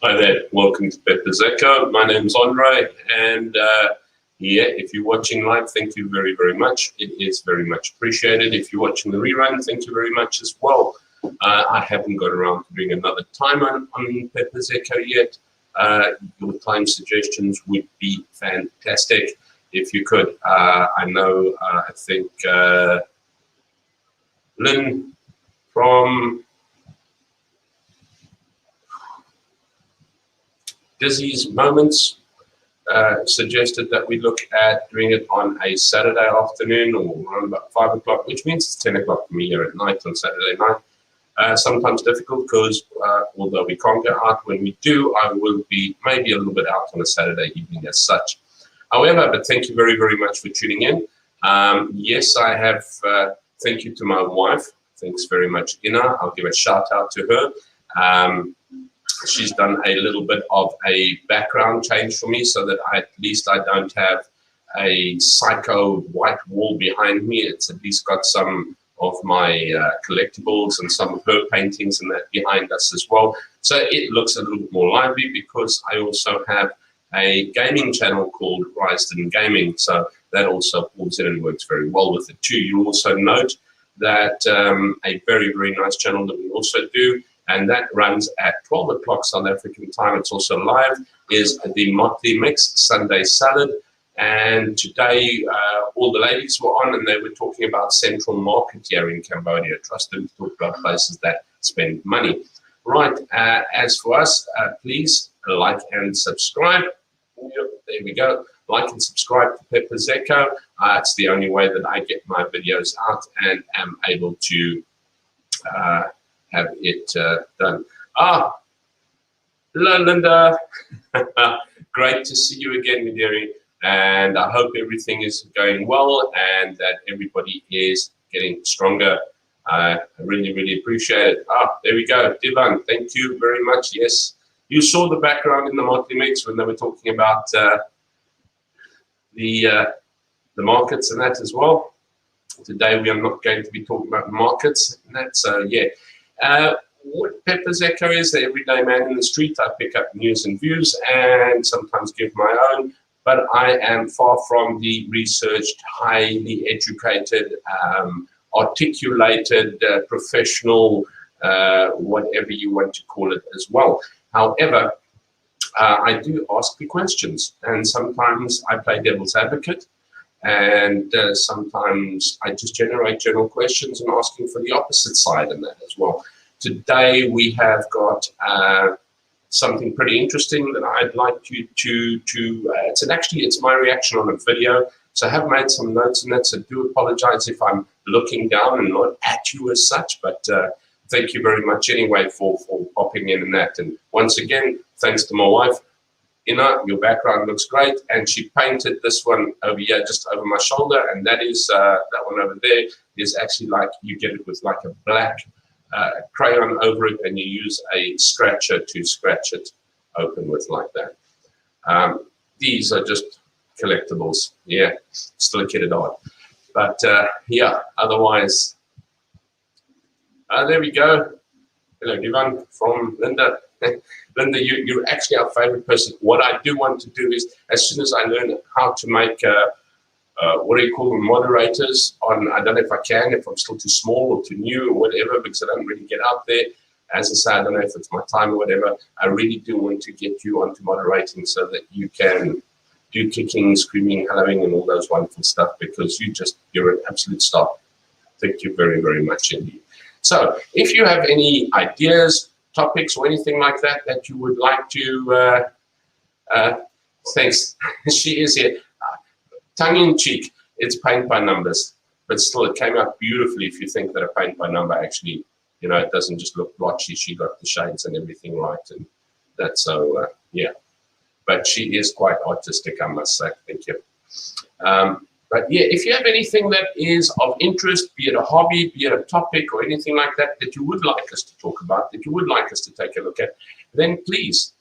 Hi there, welcome to Pepper's Echo. My name's Andre, and yeah, if you're watching live, thank you very, very much. It is very much appreciated. If you're watching the rerun, thank you very much as well. I haven't got around to doing another time on Pepper's Echo yet. Your time suggestions would be fantastic if you could. I know, I think Lynn from Dizzy's Moments suggested that we look at doing it on a Saturday afternoon or around about 5 o'clock, which means it's 10 o'clock for me here at night on Saturday night. Sometimes difficult because although we can't go out, when we do, I will be maybe a little bit out on a Saturday evening as such. However, but thank you very, very much for tuning in. Yes, I have, thank you to my wife. Thanks very much, Ina. I'll give a shout out to her. She's done a little bit of a background change for me so that at least I don't have a psycho white wall behind me. It's at least got some of my collectibles and some of her paintings and that behind us as well. So it looks a little bit more lively because I also have a gaming channel called Risden Gaming. So that also pulls in and works very well with it too. You'll also note that a very, very nice channel that we also do, and that runs at 12 o'clock South African time. It's also live, is the Motley Mix Sunday Salad. And today, all the ladies were on and they were talking about Central Market here in Cambodia. Trust them to talk about places that spend money. Right, as for us, please like and subscribe. There we go. Like and subscribe to Pepper's Echo. It's the only way that I get my videos out and am able to have it done. Hello, Linda. Great to see you again, Midiri. And I hope everything is going well and that everybody is getting stronger. I really, really appreciate it. There we go. Divan, thank you very much. Yes, you saw the background in the Motley Mix when they were talking about the markets and that as well. Today we are not going to be talking about markets and that. So yeah. What Pepper's Echo is, the everyday man in the street. I pick up news and views and sometimes give my own, but I am far from the researched, highly educated, articulated, professional, whatever you want to call it as well. However, I do ask the questions, and sometimes I play devil's advocate, and sometimes I just generate general questions and asking for the opposite side in that as well. Today we have got something pretty interesting that I'd like you to it's my reaction on a video. So I have made some notes in it, so do apologize if I'm looking down and not at you as such, but thank you very much anyway for popping in and that. And once again, thanks to my wife. Ina, your background looks great, and she painted this one over here just over my shoulder, and that is that one over there is actually like you get it with like a black crayon over it, and you use a scratcher to scratch it open with like that. These are just collectibles, yeah, still a kid at art, but yeah, otherwise there we go. Hello, Divan from Linda. Linda, you're actually our favorite person. What I do want to do is, as soon as I learn how to make, what do you call them, moderators on, I don't know if I can, if I'm still too small or too new or whatever, because I don't really get out there. As I say, I don't know if it's my time or whatever. I really do want to get you onto moderating so that you can do kicking, screaming, hallowing, and all those wonderful stuff, because you're an absolute star. Thank you very, very much indeed. So if you have any ideas, topics or anything like that that you would like to thanks. She is here. Tongue in cheek, it's paint by numbers, but still it came out beautifully. If you think that a paint by number actually, you know, it doesn't just look blotchy. She got the shades and everything right, and that's so yeah, but she is quite artistic, I must say. Thank you. But yeah, if you have anything that is of interest, be it a hobby, be it a topic or anything like that, that you would like us to talk about, that you would like us to take a look at, then please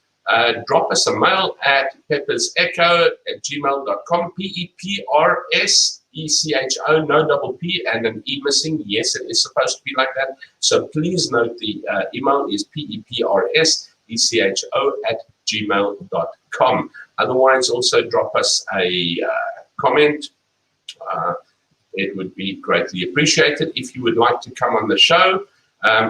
drop us a mail at peppersecho@gmail.com, PEPRSECHO, no double P and an E missing. Yes, it is supposed to be like that. So please note the email is PEPRS echo@gmail.com. Otherwise, also drop us a comment. It would be greatly appreciated. If you would like to come on the show,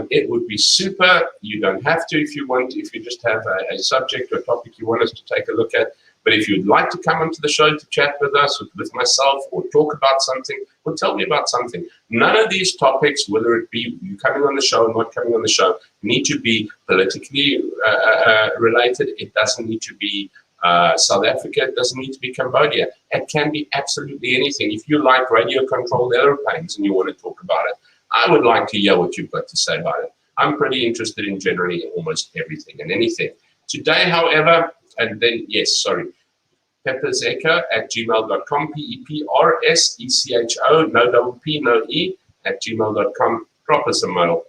it would be super. You don't have to if you want, if you just have a subject or topic you want us to take a look at. But if you'd like to come onto the show to chat with us, with myself, or talk about something, or tell me about something, none of these topics, whether it be you coming on the show or not coming on the show, need to be politically related. It doesn't need to be South Africa. It doesn't need to be Cambodia. It can be absolutely anything. If you like radio-controlled airplanes and you want to talk about it, I would like to hear what you've got to say about it. I'm pretty interested in generally almost everything and anything. Today, however, and then, yes, sorry, peppersecho@gmail.com, PEPRSECHO, no double P, no E, @gmail.com. Drop us a mail.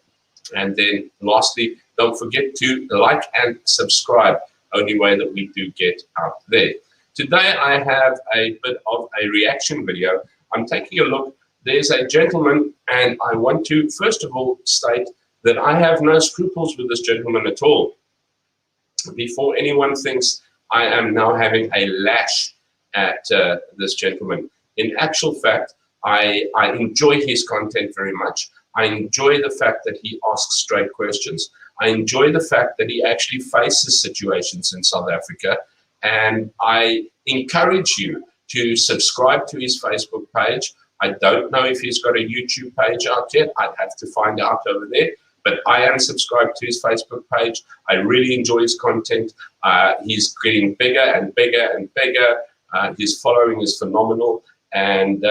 And then lastly, don't forget to like and subscribe. Only way that we do get out there. Today, I have a bit of a reaction video. I'm taking a look. There's a gentleman, and I want to, first of all, state that I have no scruples with this gentleman at all. Before anyone thinks I am now having a lash at this gentleman. In actual fact, I enjoy his content very much. I enjoy the fact that he asks straight questions. I enjoy the fact that he actually faces situations in South Africa. And I encourage you to subscribe to his Facebook page. I don't know if he's got a YouTube page out yet. I'd have to find out over there. But I am subscribed to his Facebook page. I really enjoy his content. He's getting bigger and bigger and bigger. His following is phenomenal. And,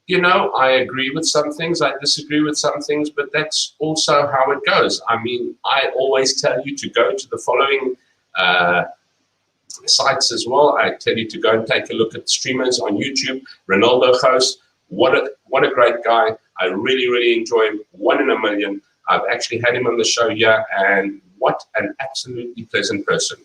you know, I agree with some things. I disagree with some things. But that's also how it goes. I mean, I always tell you to go to the following sites as well. I tell you to go and take a look at streamers on YouTube. Ronaldo host. What a great guy. I really, really enjoy him. 1 in a million. I've actually had him on the show here, and what an absolutely pleasant person.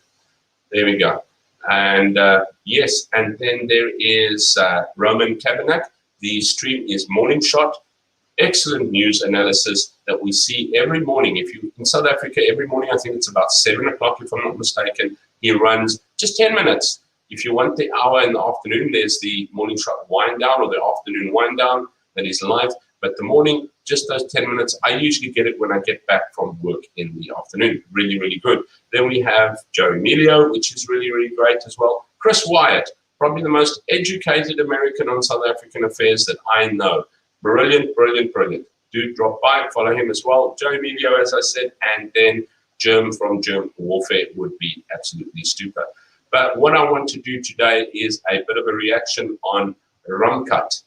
There we go. And yes, and then there is Roman Cabernac. The stream is Morning Shot. Excellent news analysis that we see every morning. If you in South Africa, every morning, I think it's about 7 o'clock, if I'm not mistaken, he runs just 10 minutes. If you want the hour in the afternoon, there's the Morning Shot wind down or the afternoon wind down that is live. But the morning, just those 10 minutes, I usually get it when I get back from work in the afternoon. Really, really good. Then we have Joe Emilio, which is really, really great as well. Chris Wyatt, probably the most educated American on South African affairs that I know. Brilliant, brilliant, brilliant. Do drop by, follow him as well. Joe Emilio, as I said, and then Germ from Germ Warfare would be absolutely stupid. But what I want to do today is a bit of a reaction on Ramkat.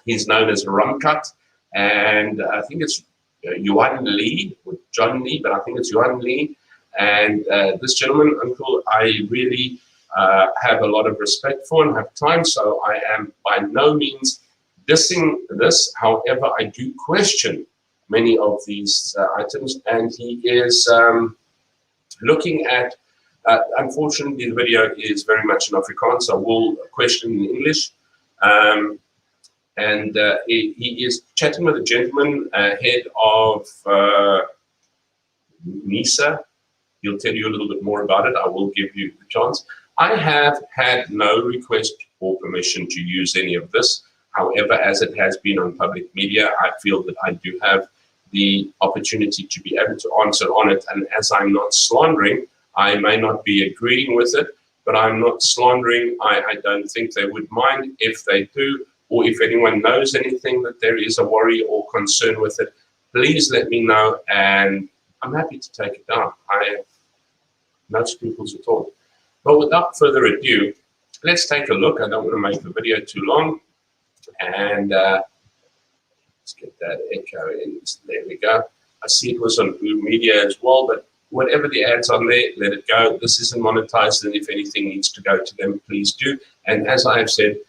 He's known as Ramkat, and I think it's Johan Lee, or John Lee, but I think it's Johan Lee. And this gentleman, Uncle, I really have a lot of respect for and have time, so I am by no means dissing this. However, I do question many of these items, and he is looking at, unfortunately, the video is very much in Afrikaans, so we'll question in English. And he is chatting with a gentleman, head of NISA. He'll tell you a little bit more about it. I will give you the chance. I have had no request or permission to use any of this. However, as it has been on public media, I feel that I do have the opportunity to be able to answer on it. And as I'm not slandering, I may not be agreeing with it, but I'm not slandering. I don't think they would mind. If they do, or if anyone knows anything that there is a worry or concern with it, please let me know, and I'm happy to take it down. I have no scruples at all. But without further ado, let's take a look. I don't want to make the video too long. And let's get that echo in. There we go. I see it was on Blue Media as well, but whatever the ads on there, let it go. This isn't monetized, and if anything needs to go to them, please do. And as I have said,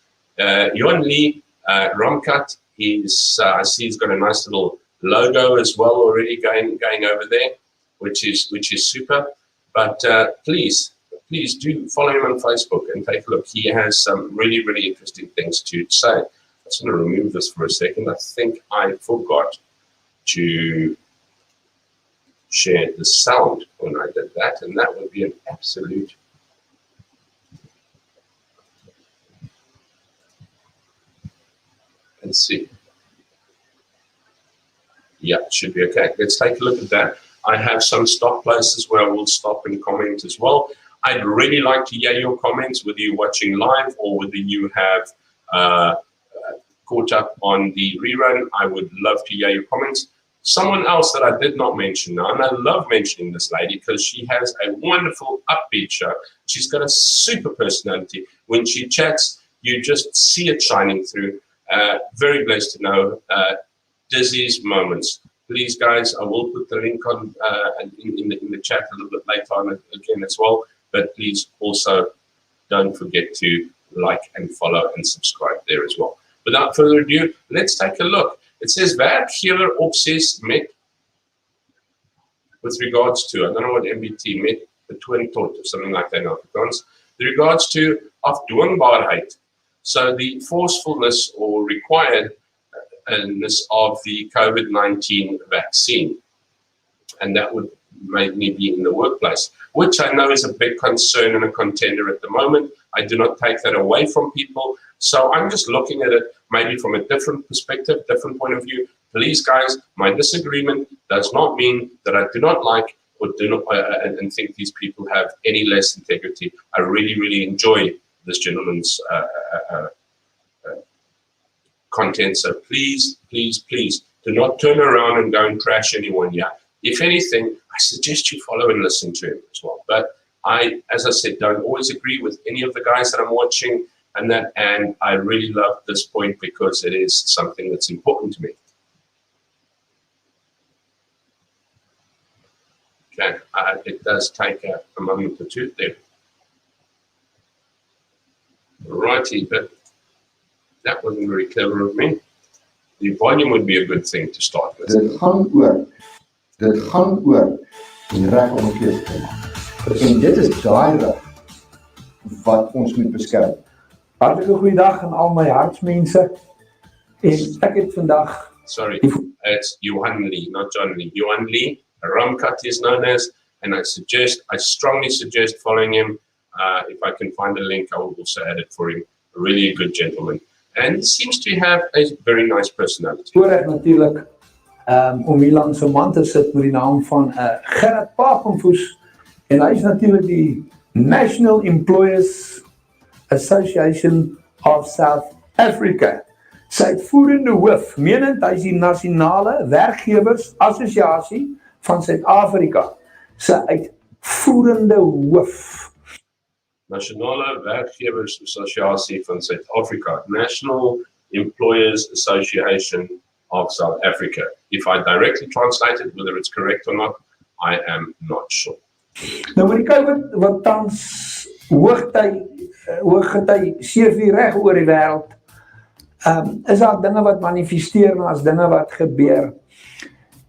Johan Lee, Ramkat, I see he's got a nice little logo as well already going over there, which is super. But please do follow him on Facebook and take a look. He has some really, really interesting things to say. I'm just going to remove this for a second. I think I forgot to share the sound when I did that, and that would be an absolute. Let's see. Yeah, it should be okay. Let's take a look at that. I have some stop places where I will stop and comment as well. I'd really like to hear your comments, whether you're watching live or whether you have caught up on the rerun. I would love to hear your comments. Someone else that I did not mention now, and I love mentioning this lady because she has a wonderful upbeat show. She's got a super personality. When she chats, you just see it shining through. Very blessed to know Dizzy's Moments. Please, guys, I will put the link on in the chat a little bit later on again as well. But please also don't forget to like and follow and subscribe there as well. Without further ado, let's take a look. It says werkgewer obsessed met with regards to, I don't know what MBT met, between tot or something like that in Afrikaans, with regards to afdwingbaarheid. So the forcefulness or requiredness of the COVID-19 vaccine. And that would mainly be in the workplace, which I know is a big concern and a contender at the moment. I do not take that away from people. So I'm just looking at it maybe from a different perspective, different point of view. Please, guys, my disagreement does not mean that I do not like or do not and think these people have any less integrity. I really, really enjoy this gentleman's content. So please, please, please do not turn around and go and trash anyone here. If anything, I suggest you follow and listen to him as well. But I, as I said, don't always agree with any of the guys that I'm watching. And I really love this point because it is something that's important to me. Okay, it does take a moment or two there. Righty, but that wasn't very clever of me. The volume would be a good thing to start with. Dit gaan oor die reg om 'n keuse te maak. En dit is daai reg wat ons moet beskerm. Hartelijk goeiedag aan al my hartsmense. En ek het vandag... Sorry, it's Johan Lee, not John Lee. Johan Lee, Ramkat is known as, and I strongly suggest following him. If I can find a link, I will also add it for him. Really a good gentleman. And seems to have a very nice personality. Voordat natuurlijk om hier langs een man te sit met die naam van Gerrit Papenfoes. En hy is natuurlijk die National Employers Association of South Africa. Sy uitvoerende hoof, menend hy is die nasionale werkgewers assosiasie van Suid-Afrika. Sy uitvoerende hoof. Nasionale Werkgewers Associasie van Suid-Afrika, National Employers Association of South Africa. If I directly translate it, whether it's correct or not, I am not sure. Nou met die COVID wat tans hooggetij 7 reg oor die wêreld, is daar dinge wat manifesteer as dinge wat gebeur.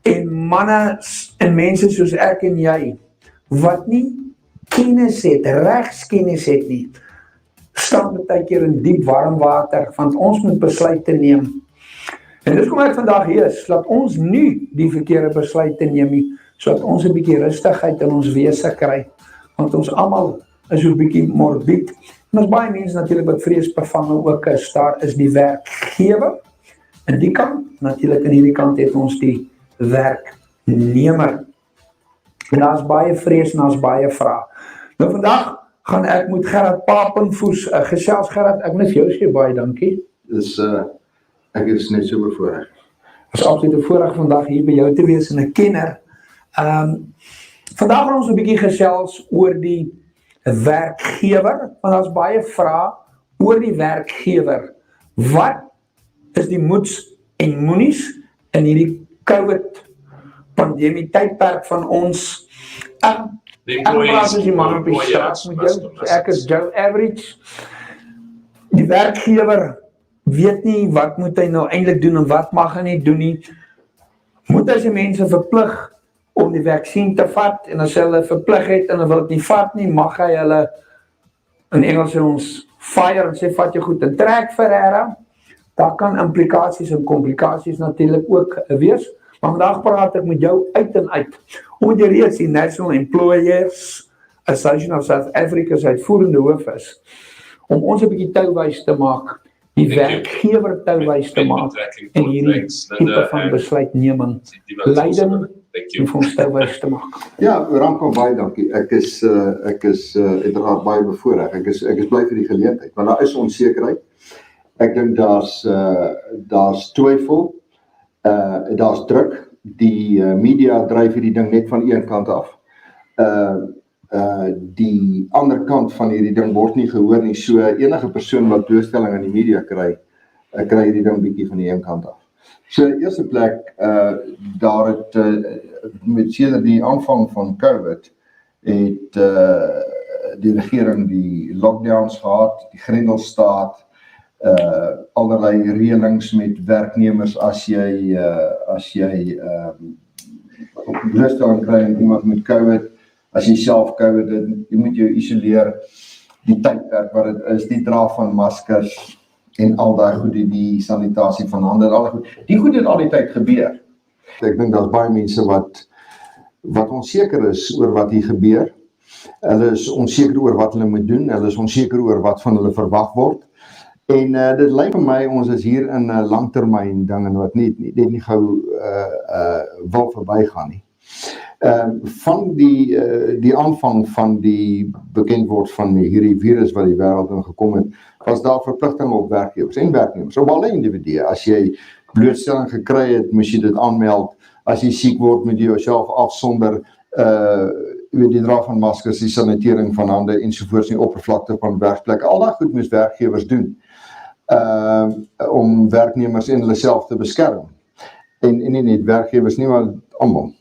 En manne en mense soos ek en jy, wat nie kennis het, regskennis het nie, staan baie keer in diep warm water, want ons moet besluite neem. En dis kom ek vandag hier, laat ons nie die verkeerde besluite neem nie, sodat ons 'n bietjie rustigheid in ons wese kry, want ons almal is so 'n bietjie morbied. En ons baie mense natuurlik wat vreesbevange ook is, daar is die werkgewer, en die kant, natuurlik aan hierdie kant het ons die werknemer. En daar is baie vrees en daar is baie vrae. Nou vandag gaan ek met Gerrit Papenfoes gesels. Gerrit, ek net vir jou sê baie dankie. Ek is net so bevoorreg. Het is absoluut 'n voorreg vandag hier by jou te wees en 'n kenner. Vandag gaan ons 'n bietjie gesels oor die werkgewer, want daar's baie vrae oor die werkgewer. Wat is die moeds en moenies in hierdie COVID pandemie tydperk van ons? Ek praat as die man op die straat met jou, ek is Joe Average. Die werkgewer weet nie wat moet hy nou eintlik doen en wat mag hy nie doen nie. Moet hy sy mense verplig om die vaksin te vat, en as hulle verplig het en hulle wil dit nie vat nie, mag hy hulle, in Engels ons fire en sê vat jy goed en trek Ferreira. Daar kan implikasies en komplikasies natuurlik ook wees. Maar vandag praat ek met jou uit en uit. Omdat jy reeds die National Employers Association of South Africa se uitvoerende hoof is, om ons 'n bietjie touwys te maak, die werkgewer touwys te maak, en hierdie tipe van besluitneming, leiding, en vir ons touwys te maak. Ja, Ramkat, baie dankie. Ek is uiteraard baie bevoorreg. Ek is bly vir die geleentheid, want daar is onsekerheid. Ek dink daar's twyfel, daar's druk. Die media dryf hierdie ding net van een kant af. Die ander kant van hierdie ding word nie gehoor nie. So enige persoon wat blootstelling aan die media kry hierdie ding bietjie van die een kant af. So eerste plek, daar het met sedert die aanvang van COVID het die regering die lockdowns gehad, die Grendelstaat, allerlei reëlings met werknemers as jy blootstelling kry aan iemand met COVID, as jy self COVID het, jy moet jou isoleer, die tydperk wat dit is, die dra van maskers en al daai goed, die sanitasie van hande, al die goed. Die goed het al die tyd gebeur. Ek dink daar's baie mense wat onseker is oor wat hier gebeur. Hulle is onseker oor wat hulle moet doen, hulle is onseker oor wat van hulle verwag word. En dit lyk vir my, ons is hier in 'n langtermyn ding en wat nie gou wil verbygaan nie. Van die aanvang van die bekend word van hierdie virus wat die wêreld in gekom het, was daar verpligtinge op werkgewers en werknemers, op alle individue. As jy blootstelling gekry het, moes jy dit aanmeld. As jy siek word, moet jy jouself afsonder, die dra van maskers, die sanitering van hande ensovoorts, die oppervlakte van werkplekke. Al daai goed moes werkgewers doen om werknemers en hulle self te beskerm. En nie net werkgewers nie, maar almal.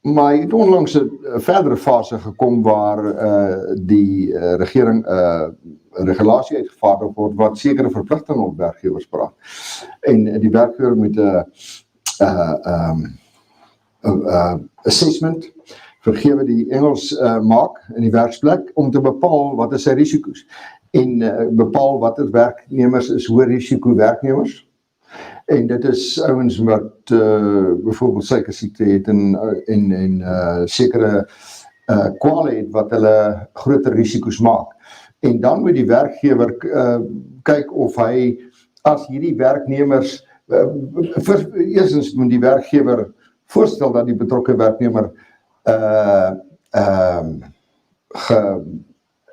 Maar het onlangs 'n verdere fase gekom waar die regering regulasie uitgevaardig word wat sekere verpligtinge op werkgewers praat. En die werkgewer moet 'n assessment, vergewe die Engels, maak in die werksplek om te bepaal wat is sy risiko's en bepaal watter werknemers is hoë risiko werknemers. En dit is ouens wat byvoorbeeld suikersiekte het en sekere kwale het wat hulle groter risiko's maak. En dan moet die werkgewer kyk of hy, as hierdie werknemers, eerstens moet die werkgewer voorstel dat die betrokke werknemer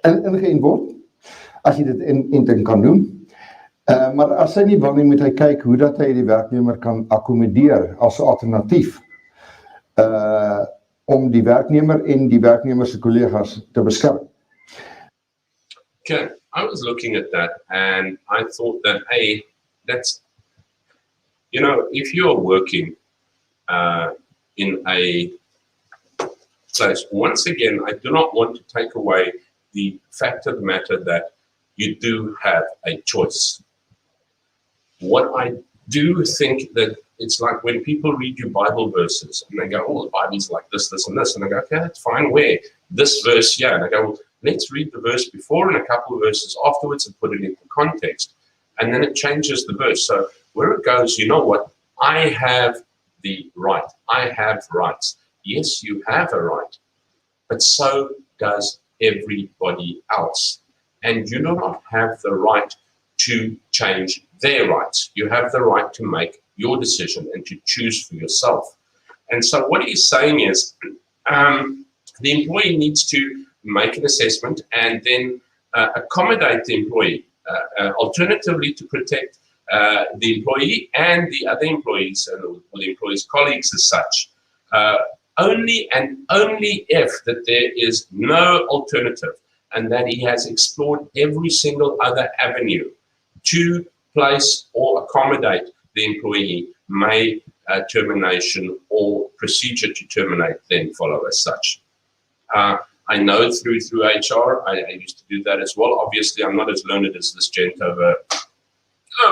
ingeënt word, as jy dit intent kan doen. Maar as hy nie wil nie, moet hy kyk hoe dat hy die werknemer kan akkommodeer as alternatief om die werknemer en die werknemer se kollegas te beskerm. Okay, I was looking at that and I thought that, hey, that's, if you're working in a place, once again, I do not want to take away the fact of the matter that you do have a choice. What I do think that it's like when people read you Bible verses and they go, oh, the Bible's like this, this, and this. And I go, okay, that's fine. Where? This verse here. And I go, well, let's read the verse before and a couple of verses afterwards and put it into context. And then it changes the verse. So where it goes, you know what? I have the right. I have rights. Yes, you have a right. But so does everybody else. And you do not have the right to change their rights. You have the right to make your decision and to choose for yourself. And so what he's saying is the employee needs to make an assessment and then accommodate the employee, alternatively to protect the employee and the other employees and the employee's colleagues as such. Only and only if that there is no alternative and that he has explored every single other avenue to place or accommodate the employee, may termination or procedure to terminate then follow as such. I know through HR, I used to do that as well. Obviously, I'm not as learned as this gent over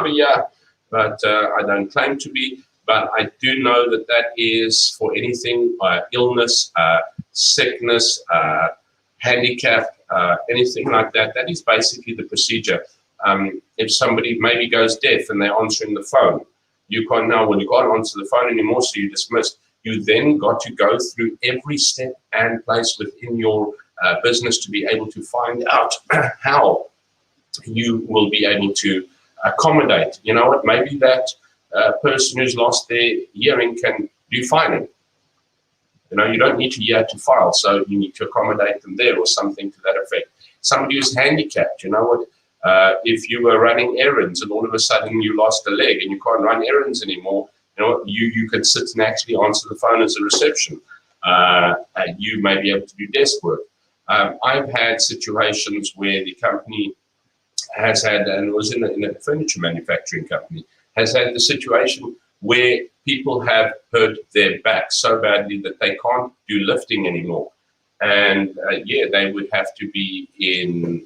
here, but I don't claim to be. But I do know that that is for anything, illness, sickness, handicap, anything like that. That is basically the procedure. If somebody maybe goes deaf and they're answering the phone, you can't answer the phone anymore, so you're dismissed. You then got to go through every step and place within your business to be able to find out how you will be able to accommodate. You know what, maybe that person who's lost their hearing can do filing. You know, you don't need to hear to file, so you need to accommodate them there or something to that effect. Somebody who's handicapped, you know what, if you were running errands and all of a sudden you lost a leg and you can't run errands anymore, you know, you could sit and actually answer the phone as a reception. You may be able to do desk work. I've had situations where the company has had, and it was in a furniture manufacturing company, has had the situation where people have hurt their back so badly that they can't do lifting anymore. And they would have to be in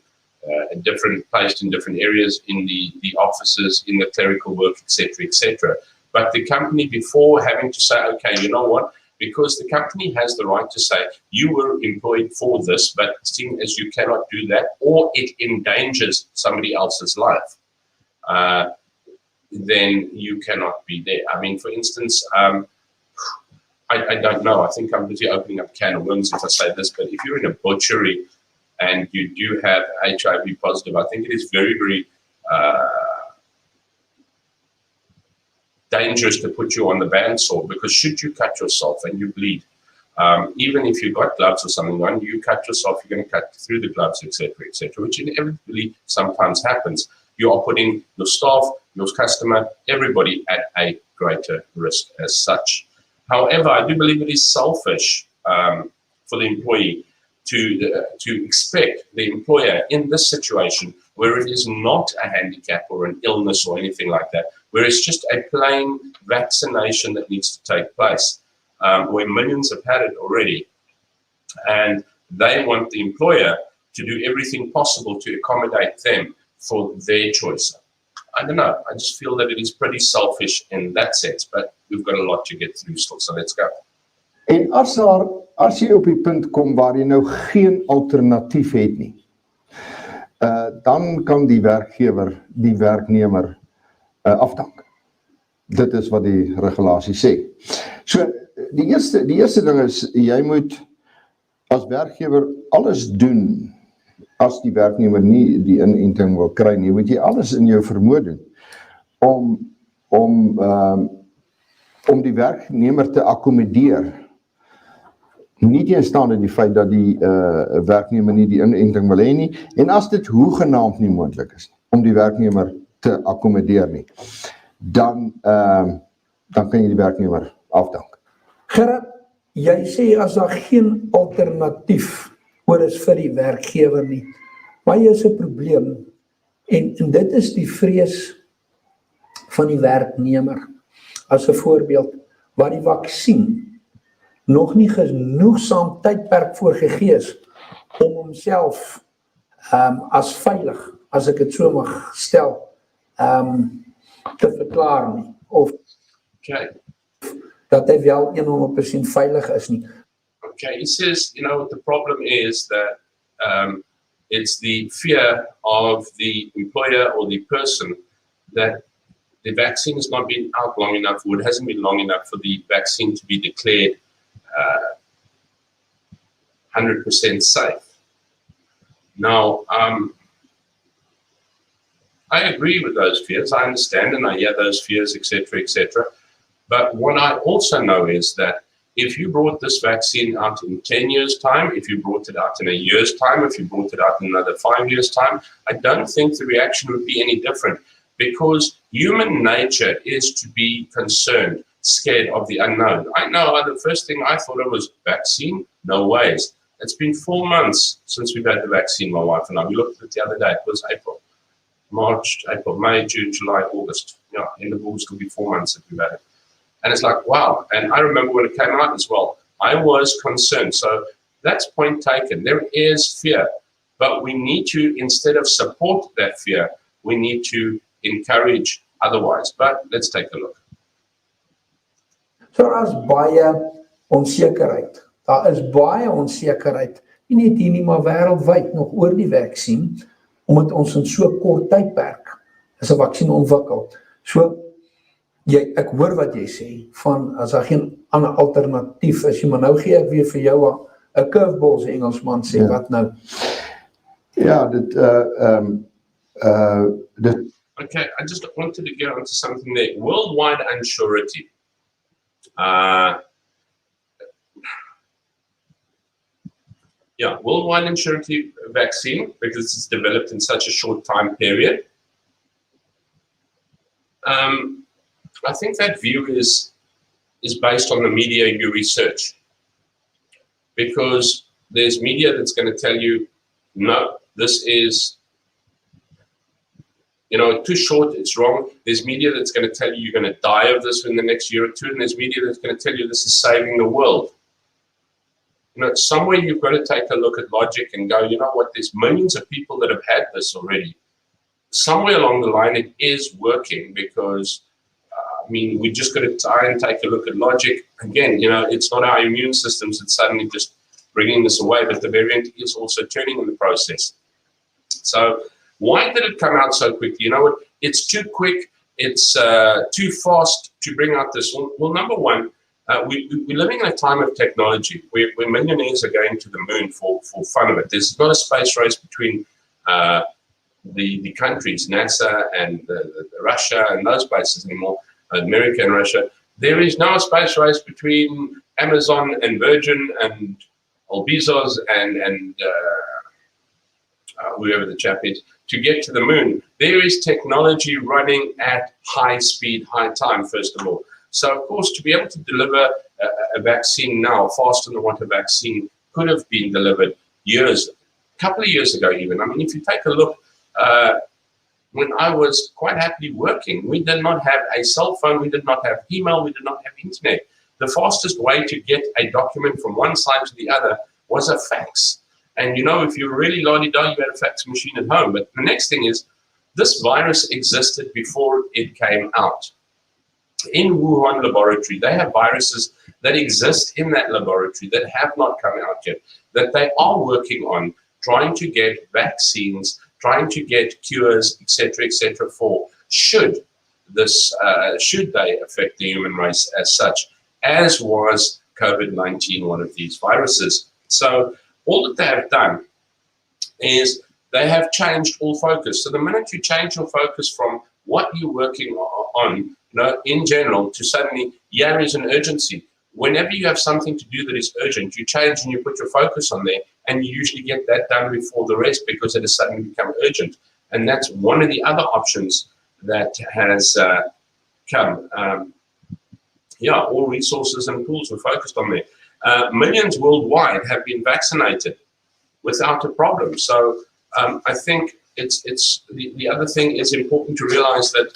placed in different areas, in the offices, in the clerical work, etc., etc. But the company, before having to say, okay, you know what, because the company has the right to say, you were employed for this, but seeing as you cannot do that, or it endangers somebody else's life, then you cannot be there. I mean, for instance, I don't know, I think I'm busy opening up a can of worms if I say this, but if you're in a butchery and you do have HIV positive, I think it is very, very dangerous to put you on the bandsaw, because should you cut yourself and you bleed, even if you've got gloves or something on, you cut yourself, you're going to cut through the gloves, etc., which inevitably sometimes happens. You are putting your staff, your customer, everybody at a greater risk as such. However, I do believe it is selfish for the employee to expect the employer in this situation, where it is not a handicap or an illness or anything like that, where it's just a plain vaccination that needs to take place, where millions have had it already, and they want the employer to do everything possible to accommodate them for their choice. I don't know, I just feel that it is pretty selfish in that sense, but we've got a lot to get through still, so let's go. En as jy op die punt kom waar jy nou geen alternatief het nie, dan kan die werkgewer die werknemer afdank. Dit is wat die regulasie sê. So, die eerste ding is, jy moet as werkgewer alles doen, as die werknemer nie die inenting wil kry nie, moet jy alles in jou vermoë doen, om die werknemer te akkommodeer, nie teenstaande die feit dat die werknemer nie die inenting wil hê nie, en as dit hoegenaamd nie moontlik is, om die werknemer te akkommodeer nie, dan kan jy die werknemer afdank. Gerard, jy sê as daar geen alternatief oor is vir die werkgewer nie, maar jy is 'n probleem, en dit is die vrees van die werknemer. As 'n voorbeeld, waar die vaksin nog nie genoegsaam tydperk voorgegee is om homself as veilig, as ek dit so mag stel, te verklaar nie, of dat hy wel 100% veilig is nie. Okay, he says, you know, the problem is that it's the fear of the employer or the person that the vaccine has not been out long enough, or it hasn't been long enough for the vaccine to be declared 100% safe. Now, I agree with those fears. I understand and I hear those fears, etc., etc. But what I also know is that if you brought this vaccine out in 10 years' time, if you brought it out in a year's time, if you brought it out in another 5 years' time, I don't think the reaction would be any different, because human nature is to be concerned, scared of the unknown. I know the first thing I thought of was vaccine, no ways. It's been 4 months since we've had the vaccine, my wife and I. We looked at it the other day, it was March, April, May, June, July, August. Yeah, in the August will be 4 months that we've had it. And it's like, wow. And I remember when it came out as well, I was concerned. So that's point taken. There is fear, but we need to, instead of support that fear, we need to encourage otherwise. But let's take a look. So daar is baie onsekerheid. Daar is baie onsekerheid. Nie net hier nie, maar wêreldwyd nog oor die vaksin, omdat ons in so kort tydperk is 'n vaksin ontwikkel. So Ek hoor wat jy sê, van as daar geen ander alternatief is, maar nou gee ek weer vir jou 'n curveball, se Engelsman sê, Ja. wat nou? Ja, dit Okay, I just wanted to get onto something there. Worldwide unsurety. Worldwide unsurety vaccine, because it's developed in such a short time period. I think that view is based on the media you research, because there's media that's going to tell you, no, this is, too short, it's wrong. There's media that's going to tell you you're going to die of this in the next year or two, and there's media that's going to tell you this is saving the world. Somewhere you've got to take a look at logic and go, you know what, there's millions of people that have had this already. Somewhere along the line it is working, because we just got to try and take a look at logic. Again, it's not our immune systems that's suddenly just bringing this away, but the variant is also turning in the process. So why did it come out so quickly? You know what, it's too quick, it's too fast to bring out this. Well, number one, we're living in a time of technology where millionaires are going to the moon for fun of it. There's not a space race between the countries, NASA and the Russia and those places anymore, America and Russia. There is now a space race between Amazon and Virgin and Bezos and whoever the chap is, to get to the moon. There is technology running at high speed, high time, first of all. So, of course, to be able to deliver a vaccine now, faster than what a vaccine could have been delivered a couple of years ago even. If you take a look, when I was quite happily working, we did not have a cell phone, we did not have email, we did not have internet. The fastest way to get a document from one side to the other was a fax. And if you were really la-di-da, you had a fax machine at home. But the next thing is, this virus existed before it came out. In Wuhan laboratory, they have viruses that exist in that laboratory that have not come out yet, that they are working on, trying to get vaccines, trying to get cures, etc., for should they affect the human race as such, as was COVID-19 one of these viruses. So all that they have done is they have changed all focus. So the minute you change your focus from what you're working on, in general, to suddenly, there is an urgency. Whenever you have something to do that is urgent, you change and you put your focus on there, and you usually get that done before the rest because it has suddenly become urgent. And that's one of the other options that has come. All resources and tools were focused on there. Millions worldwide have been vaccinated without a problem. So I think it's the other thing is important to realize that,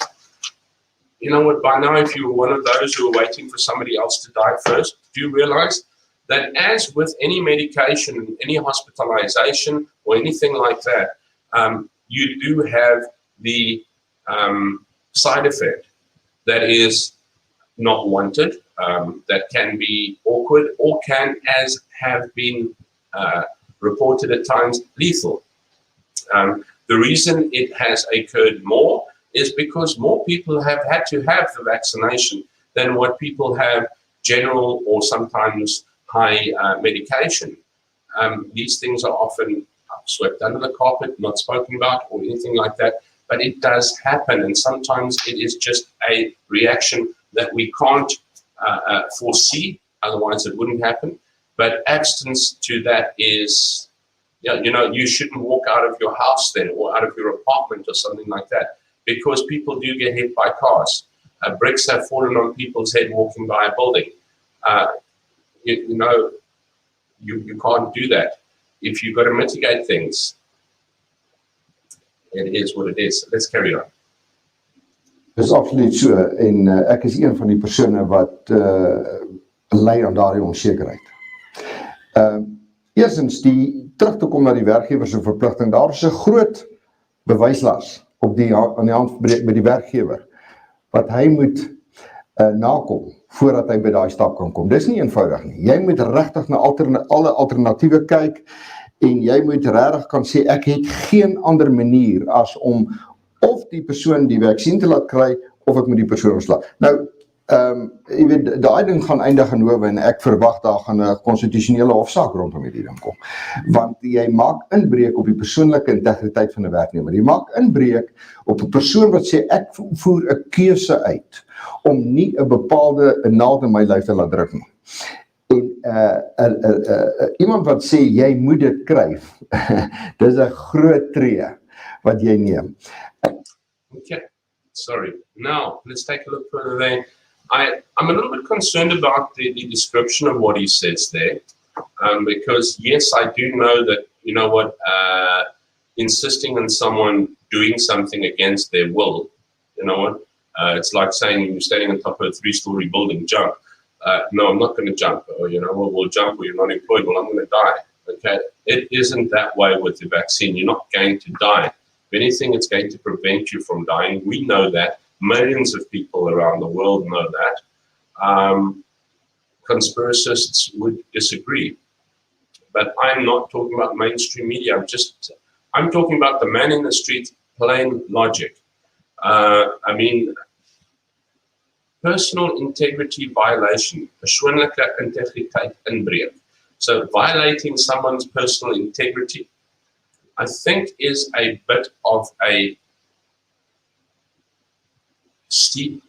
by now, if you were one of those who are waiting for somebody else to die first, do you realize that as with any medication, any hospitalization or anything like that, you do have the side effect that is not wanted, that can be awkward, or can, as have been reported at times, lethal. The reason it has occurred more is because more people have had to have the vaccination than what people have general or sometimes high medication. These things are often swept under the carpet, not spoken about or anything like that, but it does happen, and sometimes it is just a reaction that we can't foresee, otherwise it wouldn't happen. But abstinence to that is, you shouldn't walk out of your house then, or out of your apartment or something like that, because people do get hit by cars. Bricks have fallen on people's head walking by a building. You can't do that. If you've got to mitigate things, it is what it is. Let's carry on. Dis absoluut so, en ek is een van die persone wat ly aan daardie onsekerheid. Eerstens, terug te kom na die werkgewer se verpligting, daar is 'n groot bewyslas aan die hand by die werkgewer, wat hy moet nakom, voordat hy by daai stap kan kom. Dis nie eenvoudig nie. Jy moet regtig na alle alternatiewe kyk, en jy moet regtig kan sê, ek het geen ander manier as om of die persoon die vaksin te laat kry, of ek moet die persoon ontslaan. Nou, jy weet, daai ding gaan eindig in howe en ek verwag daar gaan 'n konstitusionele hofsaak rondom hierdie ding kom. Want jy maak inbreuk op die persoonlike integriteit van 'n werknemer. Jy maak inbreuk op 'n persoon wat sê ek voer 'n keuse uit om nie 'n bepaalde naald in my lyf te laat druk nie. En iemand wat sê jy moet dit kry, dis 'n groot tree wat jy neem. Okay, sorry. Now, let's take a look further there. I'm a little bit concerned about the description of what he says there, because yes, I do know that, you know what, insisting on someone doing something against their will, you know what, it's like saying you're standing on top of a 3-story building, jump. No, I'm not going to jump. Or, you know, well, we'll jump, or you're not employed, well, I'm going to die. Okay, it isn't that way with the vaccine. You're not going to die. If anything, it's going to prevent you from dying. We know that. Millions of people around the world know that. Conspiracists would disagree. But I'm not talking about mainstream media. I'm talking about the man in the street, plain logic. I mean, personal integrity violation, persoonlike integriteit inbreuk. So violating someone's personal integrity, I think, is a bit of a steep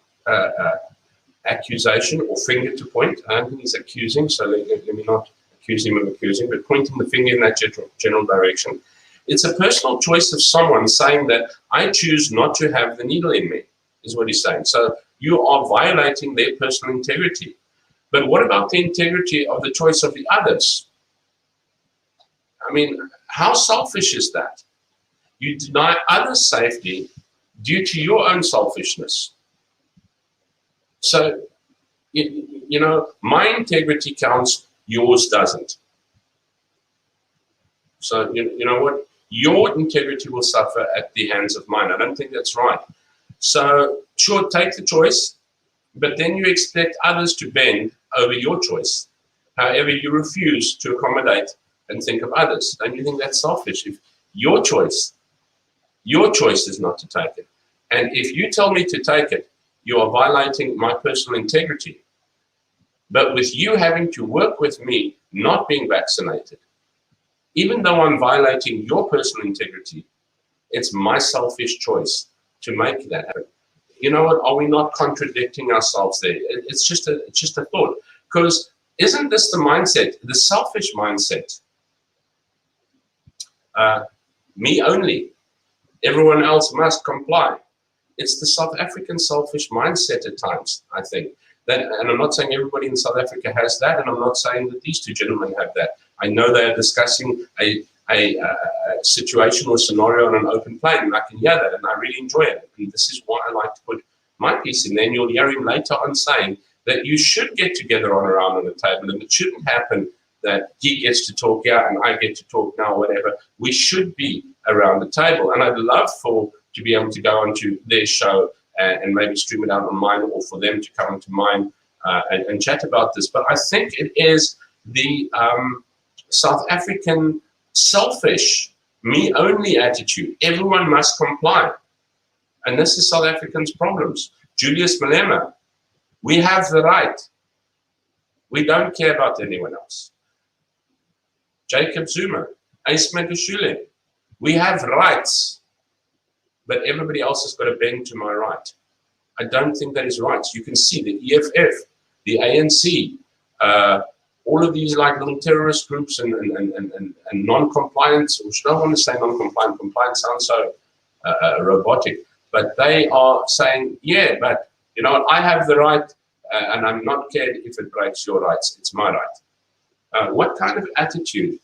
accusation or finger to point. I don't think he's accusing, so let me not accuse him of accusing, but pointing the finger in that general direction. It's a personal choice of someone saying that I choose not to have the needle in me, is what he's saying. So you are violating their personal integrity. But what about the integrity of the choice of the others? I mean, how selfish is that? You deny others' safety due to your own selfishness. So, you know, my integrity counts, yours doesn't. So, you know what? Your integrity will suffer at the hands of mine. I don't think that's right. So, sure, take the choice, but then you expect others to bend over your choice. However, you refuse to accommodate and think of others. Don't you think that's selfish? If your choice is not to take it. And if you tell me to take it, you are violating my personal integrity. But with you having to work with me not being vaccinated, even though I'm violating your personal integrity, it's my selfish choice to make that happen. You know what? Are we not contradicting ourselves there? It's just a thought. Because isn't this the mindset, the selfish mindset? Me only. Everyone else must comply. It's the South African selfish mindset at times, I think. And I'm not saying everybody in South Africa has that, and I'm not saying that these two gentlemen have that. I know they are discussing a situation or scenario on an open plane, and I can hear that, and I really enjoy it. And this is why I like to put my piece in there, and you'll hear him later on saying that you should get together around on a table, and it shouldn't happen that he gets to talk here and I get to talk now, whatever. We should be around the table, and I'd love to be able to go onto their show and maybe stream it out on mine, or for them to come to mine and chat about this. But I think it is the South African selfish, me-only attitude. Everyone must comply. And this is South Africans' problems. Julius Malema, we have the right. We don't care about anyone else. Jacob Zuma, Ace Magashule, we have rights, but everybody else has got to bend to my right. I don't think that is right. You can see the EFF, the ANC, all of these like little terrorist groups and non-compliant, which I don't want to say non-compliant, compliant sounds so robotic, but they are saying, yeah, but you know what, I have the right and I'm not cared if it breaks your rights, it's my right. What kind of attitude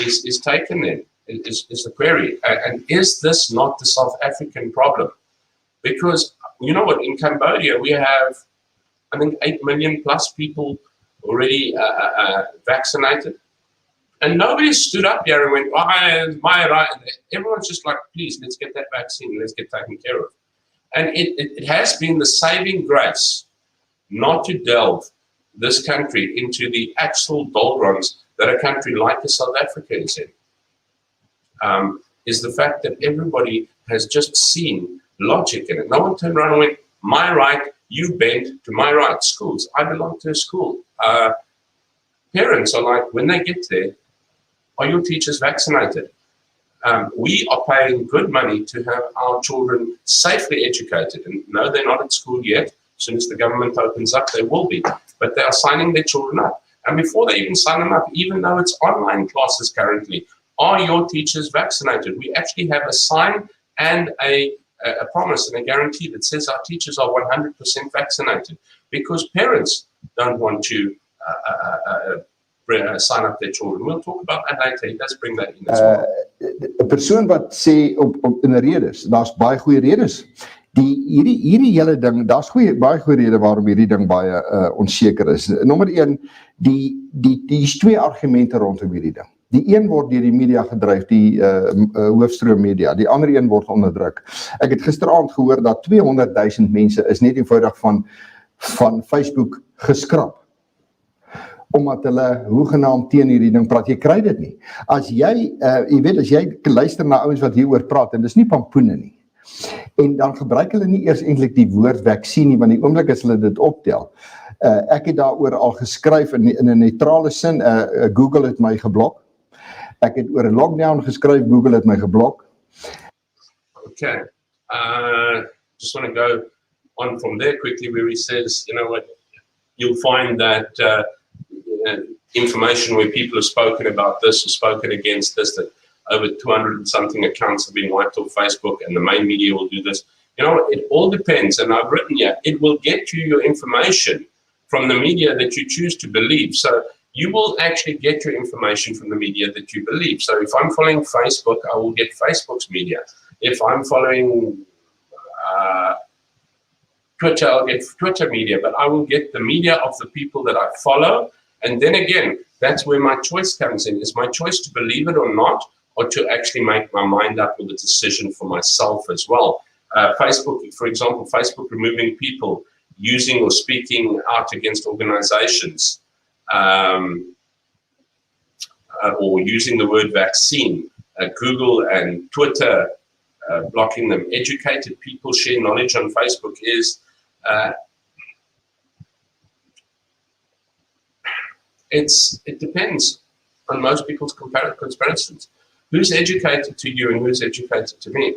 is taken then is the query. And is this not the South African problem? Because you know what, in Cambodia we have, I think, 8 million plus people already vaccinated. And nobody stood up here and went, oh, it's my right. Everyone's just like, please, let's get that vaccine, let's get taken care of. And it has been the saving grace not to delve this country into the actual doldrums that a country like South Africa is in, is the fact that everybody has just seen logic in it. No one turned around and went, my right, you bend to my right. Schools, I belong to a school. Parents are like, when they get there, are your teachers vaccinated? We are paying good money to have our children safely educated. And no, they're not at school yet. As soon as the government opens up, they will be. But they are signing their children up. And before they even sign them up, even though it's online classes currently, are your teachers vaccinated? We actually have a sign and a promise and a guarantee that says our teachers are 100% vaccinated, because parents don't want to sign up their children. We'll talk about that later. Let's bring that in as well. 'n persoon wat sê in 'n redes, daar's baie goeie redes. Hierdie hele ding, daar's baie goeie redes waarom hierdie ding baie onseker is. Nommer 1, hier's 2 argumente rondom hierdie ding. Die een word deur die media gedryf, die hoofstroom media, die ander een word onderdruk. Ek het gisteraand gehoor dat 200,000 mense is net eenvoudig van Facebook geskrap, omdat hulle hoegenaamd teen hierdie ding praat. Jy kry dit nie. As jy weet, as jy luister na ouens wat hieroor praat, en dis nie pampoene nie, en dan gebruik hulle nie eers eintlik die woord vaksin nie, want die oomblik as hulle dit optel. Ek het daaroor al geskryf in 'n neutrale sin, Google het my geblok. Ek het oor 'n lockdown geskryf, Google het my geblok. Okay. Just want to go on from there quickly, where he says, you know what, you'll find that information where people have spoken about this or spoken against this, that over 200 and something accounts have been wiped off Facebook, and the main media will do this. You know, it all depends, and I've written here, it will get you your information from the media that you choose to believe. So you will actually get your information from the media that you believe. So if I'm following Facebook, I will get Facebook's media. If I'm following Twitter, I'll get Twitter media, but I will get the media of the people that I follow. And then again, that's where my choice comes in. Is my choice to believe it or not, or to actually make my mind up with a decision for myself as well. Facebook, for example, Facebook removing people using or speaking out against organizations, or using the word vaccine. Google and Twitter blocking them. Educated people share knowledge on Facebook is it depends on most people's comparisons. Who's educated to you and who's educated to me?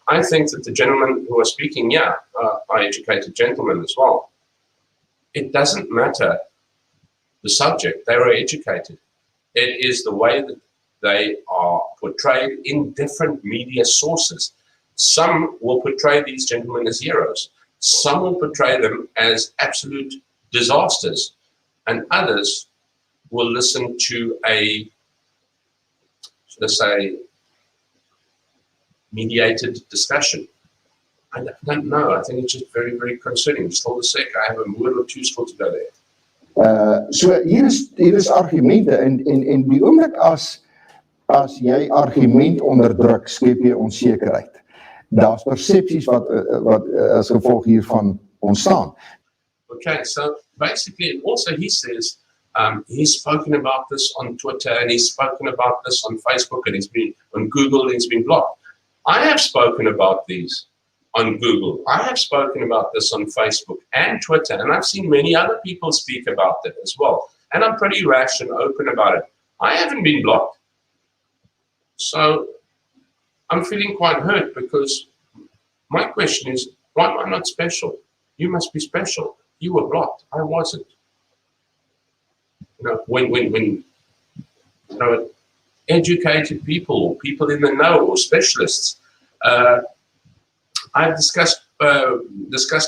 I think that the gentlemen who are speaking, are educated gentlemen as well. It doesn't matter the subject, they are educated. It is the way that they are portrayed in different media sources. Some will portray these gentlemen as heroes. Some will portray them as absolute disasters. And others will listen to a, let's say, mediated discussion. I don't know. I think it's just very, very concerning. Just hold a sec. I have a word or two still to go there. So hier is argumente en die oomblik as jy argument onderdruk, skep jy onsekerheid. Daar's persepsies wat as gevolg hiervan ontstaan. Okay, so basically also he says he's spoken about this on Twitter and he's spoken about this on Facebook and he's been on Google and he's been blocked. I have spoken about these on Google. I have spoken about this on Facebook and Twitter, and I've seen many other people speak about it as well. And I'm pretty rash and open about it. I haven't been blocked. So I'm feeling quite hurt because my question is, why am I not special? You must be special. You were blocked. I wasn't. You know, when you know, educated people, people in the know, or specialists, I've discussed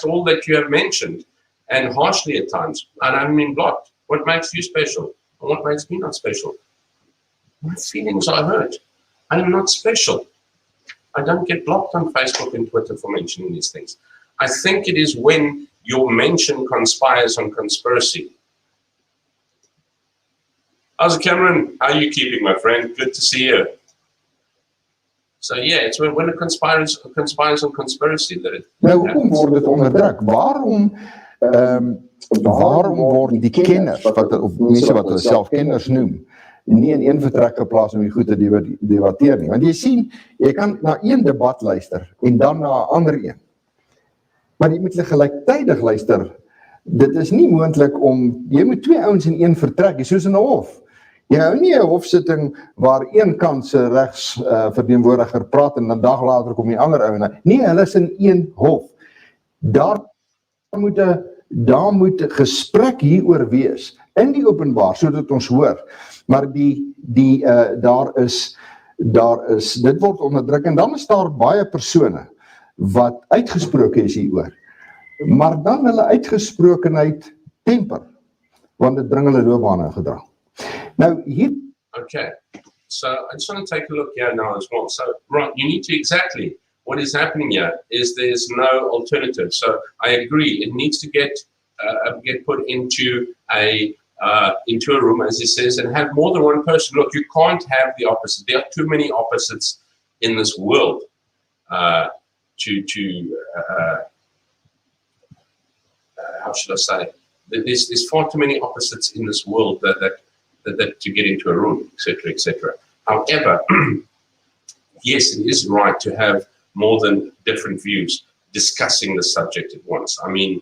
all that you have mentioned, and harshly at times, and I haven't been blocked. What makes you special? And what makes me not special? My feelings are hurt. I am not special. I don't get blocked on Facebook and Twitter for mentioning these things. I think it is when your mention conspires on conspiracy. How's it, Cameron? How are you keeping, my friend? Good to see you. So yeah, it's when it conspires on conspiracy that it hoekom word dit onderdruk? Waarom word die kenners, of mense wat hulle self kenners noem, nie in een vertrek geplaas om die goed te debatteer nie? Want jy sien, jy kan na een debat luister en dan na 'n ander een. maar jy moet hulle gelyktydig luister. Dit is nie moontlik om, jy moet 2 ouens in een vertrek, jy soos in 'n hof. Jy hou nie 'n hofsitting waar een kant se regs verteenwoordiger praat en 'n dag later kom die ander ou en nee, hulle is in een hof. Daar moet 'n gesprek hieroor wees in die openbaar sodat ons hoor. Maar dit word onderdruk en dan is daar baie persone wat uitgesproke is hieroor. Maar dan hulle uitgesprokenheid temper, want dit bring hulle loopbane in gedrag. Nou hier. Okay, so I just want to take a look here now as well. So, right, you need to exactly what is happening here is there's no alternative. So I agree, it needs to get put into a room, as he says, and have more than one person. Look, you can't have the opposite. There are too many opposites in this world how should I say? There's far too many opposites in this world that to get into a room, etc., etc. However, yes, it is right to have more than different views discussing the subject at once. I mean,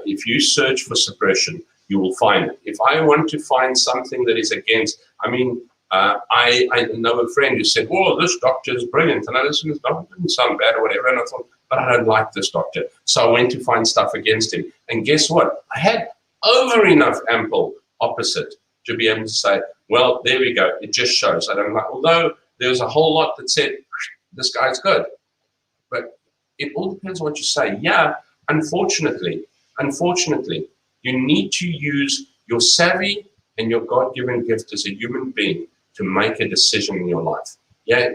if you search for suppression, you will find it. If I want to find something that is against, I mean, I know a friend who said, "Oh, this doctor is brilliant," and I listened to this doctor, didn't sound bad or whatever, and I thought, but I don't like this doctor. So I went to find stuff against him. And guess what? I had over enough ample opposite to be able to say, well, there we go. It just shows I don't like, although there's a whole lot that said, this guy's good. But it all depends on what you say. Yeah, unfortunately, you need to use your savvy and your God-given gift as a human being to make a decision in your life. Yeah,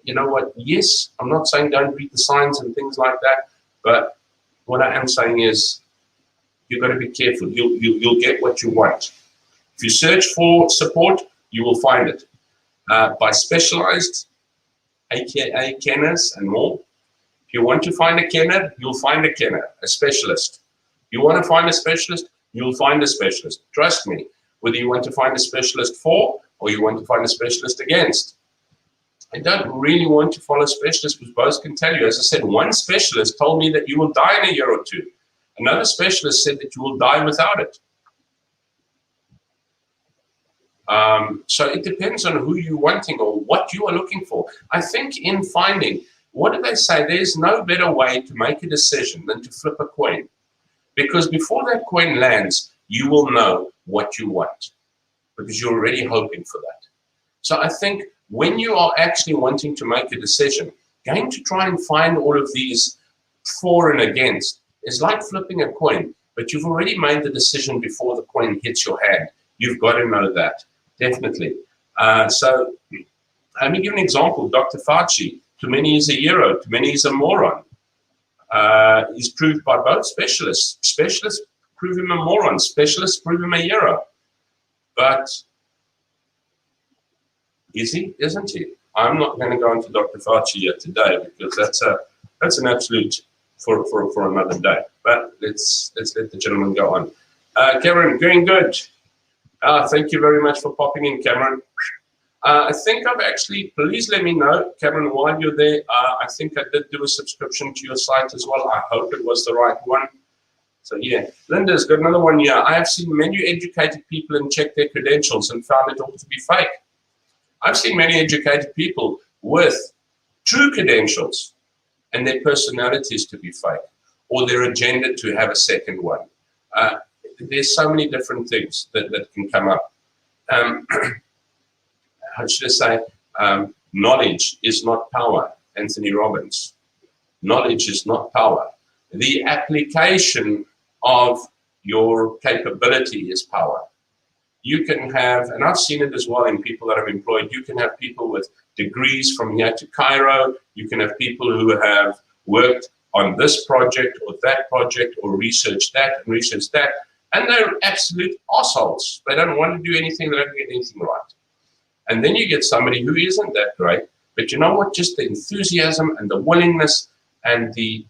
you know what? Yes, I'm not saying don't read the signs and things like that, but what I am saying is you've got to be careful. You'll get what you want. If you search for support, you will find it. By specialized, aka kenners and more. If you want to find a kenner, you'll find a kenner, a specialist. You want to find a specialist, you'll find a specialist. Trust me, whether you want to find a specialist for or you want to find a specialist against. I don't really want to follow specialists because both can tell you. As I said, one specialist told me that you will die in a year or two. Another specialist said that you will die without it. So it depends on who you're wanting or what you are looking for. I think in finding, what do they say? There's no better way to make a decision than to flip a coin. Because before that coin lands, you will know what you want because you're already hoping for that. So I think when you are actually wanting to make a decision, going to try and find all of these for and against is like flipping a coin, but you've already made the decision before the coin hits your hand. You've got to know that, definitely. So let me give an example. Dr. Fauci, to many he's a hero, to many he's a moron. He's proved by both specialists. Specialists prove him a moron, specialists prove him a hero. But is he? Isn't he? I'm not going to go into Dr. Fauci yet today because that's an absolute for another day. But let's let the gentleman go on. Cameron, going good. Thank you very much for popping in, Cameron. I think I've actually, please let me know, Cameron, while you're there, I think I did do a subscription to your site as well. I hope it was the right one. So yeah, Linda's got another one here. I have seen many educated people and checked their credentials and found it all to be fake. I've seen many educated people with true credentials and their personalities to be fake or their agenda to have a second one. There's so many different things that can come up. How should I say? Knowledge is not power, Anthony Robbins. Knowledge is not power. The application of your capability is power. You can have, and I've seen it as well in people that I've employed, you can have people with degrees from here to Cairo, you can have people who have worked on this project or that project or researched that and researched that, and they're absolute assholes. They don't want to do anything, they don't get anything right. And then you get somebody who isn't that great, but you know what, just the enthusiasm and the willingness and the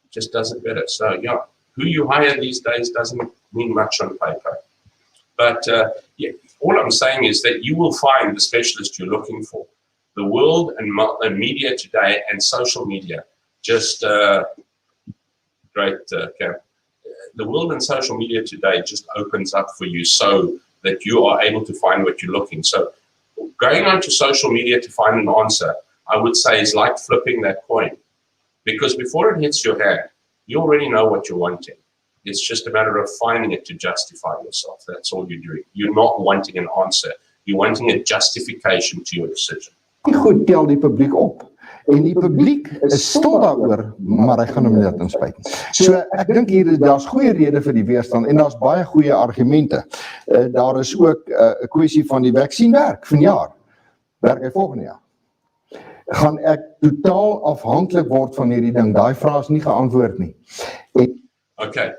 just does it better. So yeah, who you hire these days doesn't mean much on paper. But yeah, all I'm saying is that you will find the specialist you're looking for. The world and media today and social media just great Cam. The world in social media today just opens up for you so that you are able to find what you're looking. So going onto social media to find an answer, I would say, is like flipping that coin. Because before it hits your hand, you already know what you're wanting. It's just a matter of finding it to justify yourself. That's all you're doing. You're not wanting an answer. You're wanting a justification to your decision. Die goed tel die publiek op. En die publiek is stil daaroor, maar hy gaan hom net inspuit. So ek dink hier daar's goeie rede vir die weerstand en daar's baie goeie argumente. Daar is ook 'n kwessie van die vaksin werk vanjaar. Werk hy volgende jaar? Gaan ek totaal afhanklik word van hierdie ding? Daai vraag is nie geantwoord nie. Okay,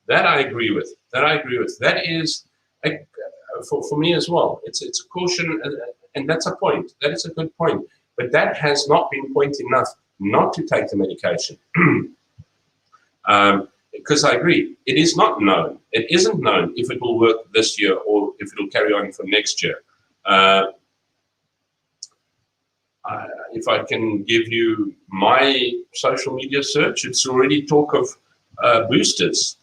that I agree with. That is, for me as well, it's a caution, and that's a point. That is a good point. But that has not been point enough not to take the medication. Because I agree, it is not known. It isn't known if it will work this year or if it will carry on for next year. If I can give you my social media search, it's already talk of boosters.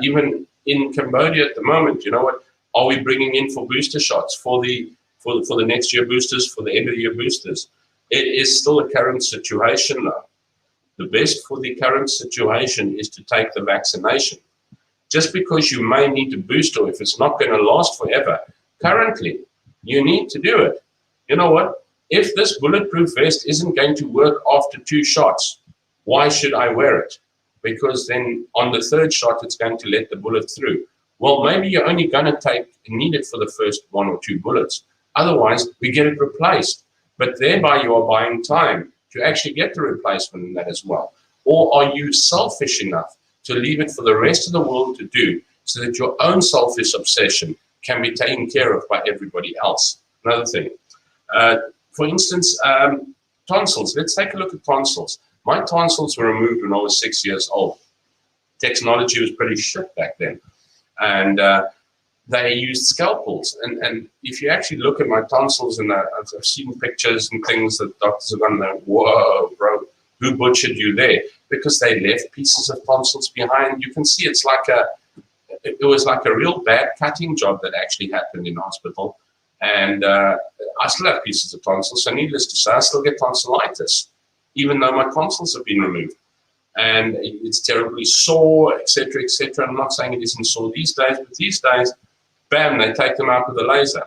Even in Cambodia at the moment, you know what? Are we bringing in for booster shots for the next year boosters, for the end of the year boosters? It is still a current situation though. The best for the current situation is to take the vaccination. Just because you may need to boost, or if it's not going to last forever, currently you need to do it. You know what? If this bulletproof vest isn't going to work after 2 shots, why should I wear it? Because then on the 3rd shot, it's going to let the bullet through. Well, maybe you're only going to need it for the first 1 or 2 bullets. Otherwise, we get it replaced. But thereby you are buying time to actually get the replacement in that as well. Or are you selfish enough to leave it for the rest of the world to do so that your own selfish obsession can be taken care of by everybody else? Another thing. For instance, tonsils. Let's take a look at tonsils. My tonsils were removed when I was 6 years old. Technology was pretty shit back then. And they used scalpels. And if you actually look at my tonsils, and I've seen pictures and things that doctors have gone, whoa, bro, who butchered you there? Because they left pieces of tonsils behind. You can see it was like a real bad cutting job that actually happened in hospital. And I still have pieces of tonsils, so needless to say, I still get tonsillitis, even though my tonsils have been removed. And it's terribly sore, etc., etc. I'm not saying it isn't sore these days, but these days, bam, they take them out with a laser.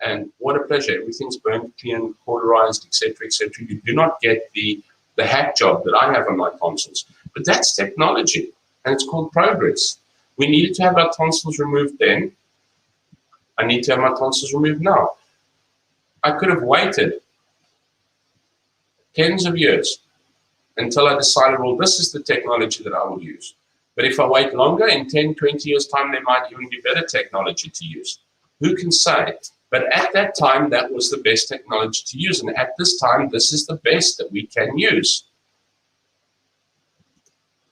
And what a pleasure. Everything's burned, clean, cauterized, etc., etc. You do not get the hack job that I have on my tonsils. But that's technology, and it's called progress. We needed to have our tonsils removed then. I need to have my tonsils removed now. I could have waited tens of years until I decided, well, this is the technology that I will use. But if I wait longer, in 10, 20 years' time, there might even be better technology to use. Who can say? But at that time, that was the best technology to use. And at this time, this is the best that we can use.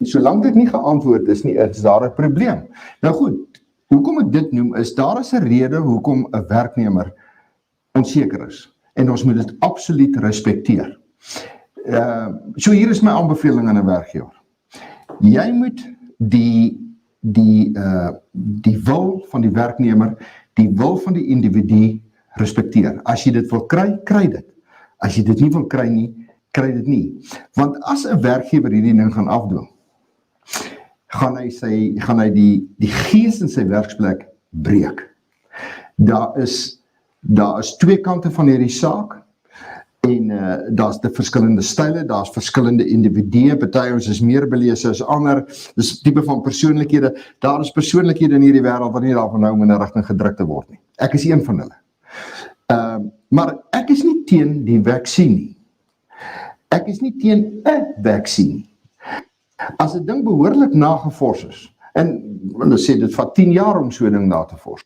Solank dit nie geantwoord is nie, is daar 'n probleem. Nou goed, hoekom ek dit noem is, daar is 'n rede hoekom 'n werknemer onseker is. En ons moet dit absoluut respekteer. So hier is my aanbeveling aan 'n werkgewer. Jy moet die wil van die werknemer, die wil van die individu respekteer. As jy dit wil kry, kry dit. As jy dit nie wil kry nie, kry dit nie. Want as 'n werkgewer hierdie ding gaan afdwing, gaan hy die gees in sy werksplek breek. Daar is 2 kante van hierdie saak. En daar's die verskillende style, daar's verskillende individue, party ons is meer belese as ander, dis tipe van persoonlikhede, daar is persoonlikhede in hierdie wêreld wat nie daarvan hou om in 'n rigting gedruk te word nie. Ek is een van hulle. Maar ek is nie teen die vaksin nie. Ek is nie teen 'n vaksin nie. As 'n ding behoorlik nagevors is, en hulle sê dit vat 10 jaar om so 'n ding na te vors.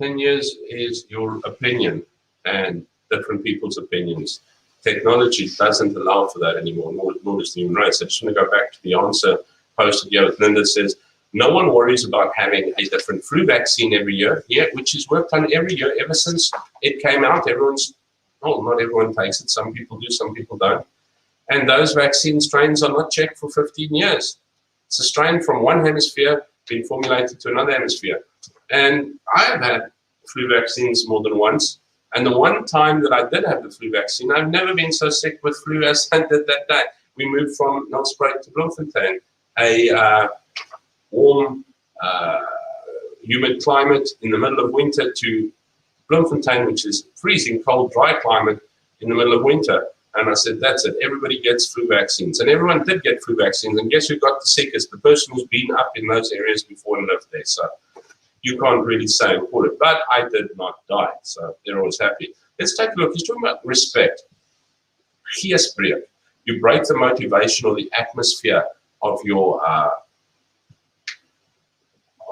10 years is your opinion, and different people's opinions. Technology doesn't allow for that anymore, nor does the human race. I just want to go back to the answer posted here with Linda. Says, no one worries about having a different flu vaccine every year, which is worked on every year ever since it came out. Not everyone takes it. Some people do, some people don't. And those vaccine strains are not checked for 15 years. It's a strain from one hemisphere being formulated to another hemisphere. And I've had flu vaccines more than once. And the one time that I did have the flu vaccine, I've never been so sick with flu as I did that day. We moved from Nelspruit to Bloemfontein, a warm, humid climate in the middle of winter, to Bloemfontein, which is freezing cold, dry climate in the middle of winter. And I said, that's it, everybody gets flu vaccines. And everyone did get flu vaccines. And guess who got the sickest? The person who's been up in those areas before and lived there. So you can't really say and put it. But I did not die, so they're always happy. Let's take a look. He's talking about respect. Geesbreek. You break the motivation or the atmosphere of your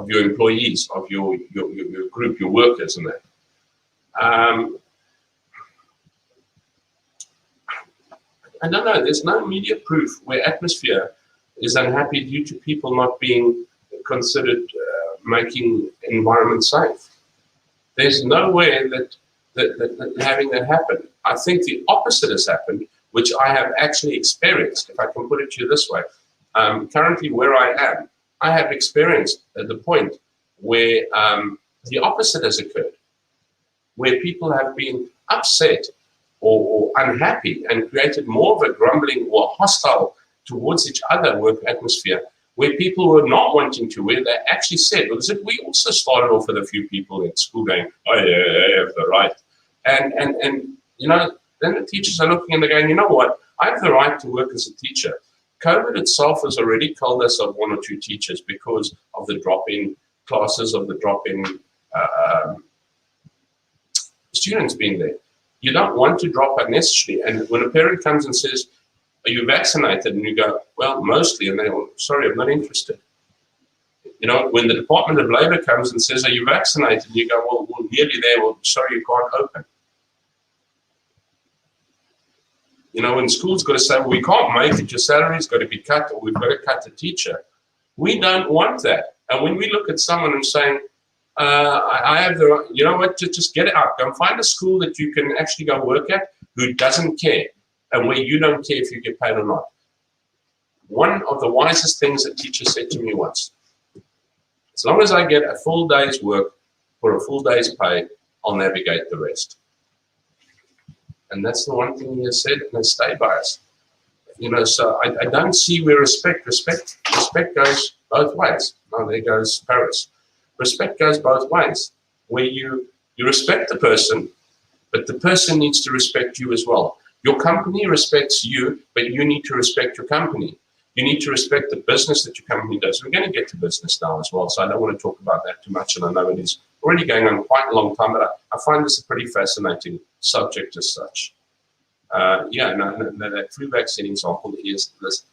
employees, of your group, your workers, and that. I don't know, there's no immediate proof where atmosphere is unhappy due to people not being considered making environment safe. There's nowhere that having that happen. I think the opposite has happened, which I have actually experienced, if I can put it to you this way. Currently where I am, I have experienced at the point where the opposite has occurred, where people have been upset or unhappy and created more of a grumbling or hostile towards each other work atmosphere, where people were not wanting to, where they actually said, well, we also started off with a few people at school going, oh yeah, I have the right. And you know, then the teachers are looking and they're going, you know what, I have the right to work as a teacher. COVID itself has already killed us of one or two teachers because of the drop-in classes, of the drop-in students being there. You don't want to drop unnecessarily. And when a parent comes and says, are you vaccinated? And you go, well, mostly. And they go, sorry, I'm not interested. You know, when the Department of Labor comes and says, are you vaccinated? And you go, well, we're nearly there. Well, sorry, you can't open. You know, when school's got to say, well, we can't make it, your salary's got to be cut, or we've got to cut the teacher. We don't want that. And when we look at someone and saying, I have the right, you know what, just get it out. Go and find a school that you can actually go work at who doesn't care and where you don't care if you get paid or not. One of the wisest things a teacher said to me once, as long as I get a full day's work for a full day's pay, I'll navigate the rest. And that's the one thing he has said, and has stayed by us. You know, so I don't see where respect goes both ways. Oh, there goes Paris. Respect goes both ways, where you respect the person, but the person needs to respect you as well. Your company respects you, but you need to respect your company. You need to respect the business that your company does. We're going to get to business now as well, so I don't want to talk about that too much, and I know it is already going on quite a long time, but I find this a pretty fascinating subject as such. That flu vaccine example is this.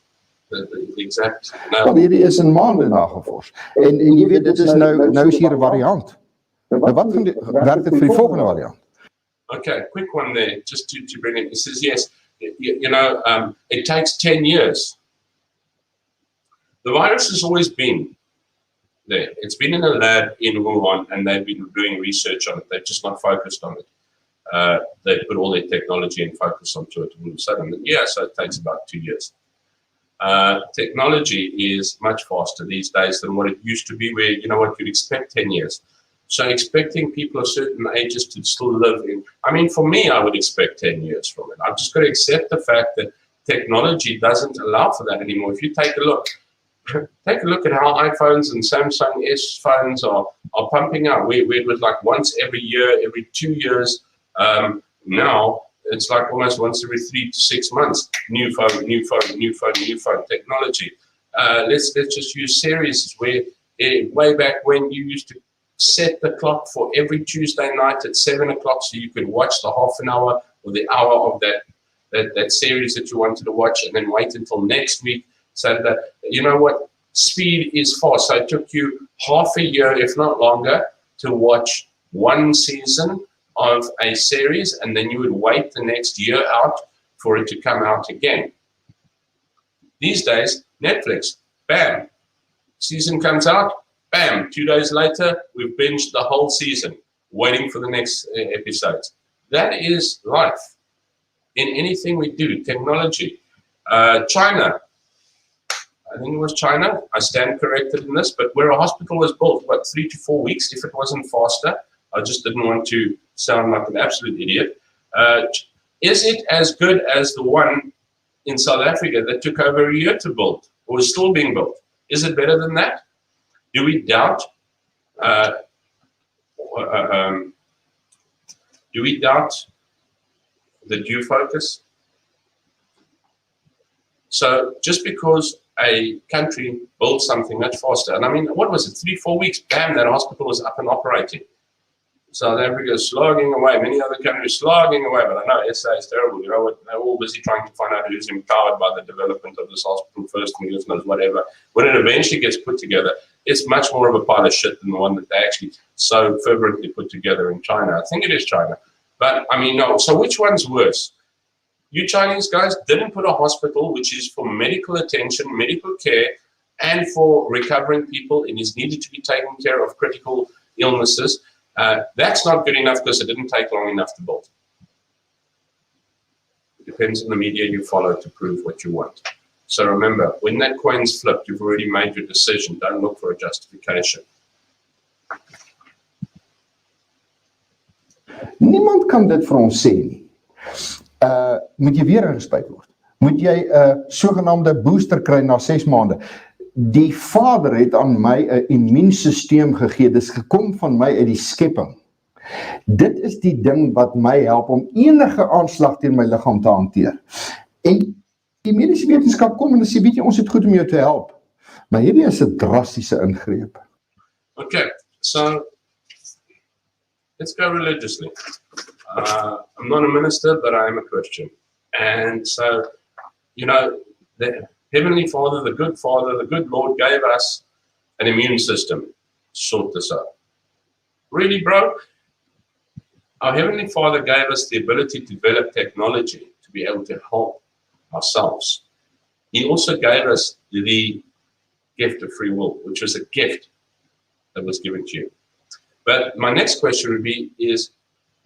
The exact. Wel, hierdie is in maande nagevors. En jy weet, dit is nou is hier 'n variant. Nou wat gaan werk dit vir die volgende variant? Okay, quick one there, just to bring it. It says, yes, it takes 10 years. The virus has always been there. It's been in a lab in Wuhan, and they've been doing research on it. They've just not focused on it. They put all their technology and focus onto it all of a sudden. Yeah, so it takes about 2 years. Technology is much faster these days than what it used to be, where, you know what, you'd expect 10 years. So expecting people of certain ages to still live in, I mean, for me, I would expect 10 years from it. I've just got to accept the fact that technology doesn't allow for that anymore. If you take a look at how iPhones and Samsung S phones are pumping out. We it was like once every year, every 2 years. Now it's like almost once every 3 to 6 months. New phone technology. Let's just use series where way back when you used to set the clock for every Tuesday night at 7 o'clock so you could watch the half an hour or the hour of that series that you wanted to watch, and then wait until next week. So that, you know what, speed is fast. So it took you half a year, if not longer, to watch one season of a series, and then you would wait the next year out for it to come out again. These days, Netflix, bam, season comes out, bam, 2 days later, we've binged the whole season, waiting for the next episodes. That is life. In anything we do, technology, China, I think it was China, I stand corrected in this, but where a hospital was built, 3 to 4 weeks, if it wasn't faster, I just didn't want to sound like an absolute idiot. Is it as good as the one in South Africa that took over a year to build, or is still being built? Is it better than that? Do we doubt? Do we doubt the due focus? So just because a country builds something much faster, and I mean, what was it, 3, 4 weeks, bam, that hospital was up and operating. South Africa is slogging away, many other countries slogging away, but I know SA is terrible. You know what? They're all busy trying to find out who's empowered by the development of this hospital first, and who knows whatever. When it eventually gets put together, it's much more of a pile of shit than the one that they actually so fervently put together in China. I think it is China. But I mean, no. So which one's worse? You Chinese guys didn't put a hospital which is for medical attention, medical care, and for recovering people. It is needed to be taken care of critical illnesses. That's not good enough because it didn't take long enough to build. It depends on the media you follow to prove what you want. So remember, when that coin's flipped, you've already made your decision. Don't look for a justification. Niemand kan dit vir ons sê nie. Moet jy weer ingespuit word? Moet jy 'n sogenaamde booster kry na 6 maande? Die Vader het aan my 'n immuunstelsel gegee, dis gekom van my uit die skepping. Dit is die ding wat my help om enige aanslag teen my liggaam te hanteer. En die mediese wetenskap kom en sê, weet jy, ons het goed om jou te help. Maar hierdie is 'n drastiese ingreep. Okay, so let's go religiously. I'm not a minister, but I am a Christian. And so, you know, the Heavenly Father, the good Lord gave us an immune system to sort this out. Really, bro? Our Heavenly Father gave us the ability to develop technology to be able to help ourselves. He also gave us the gift of free will, which was a gift that was given to you. But my next question would be is,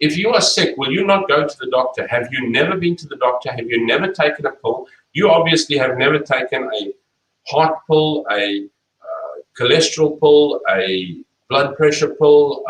if you are sick, will you not go to the doctor? Have you never been to the doctor? Have you never taken a pill? You obviously have never taken a heart pill, a cholesterol pill, a blood pressure pill,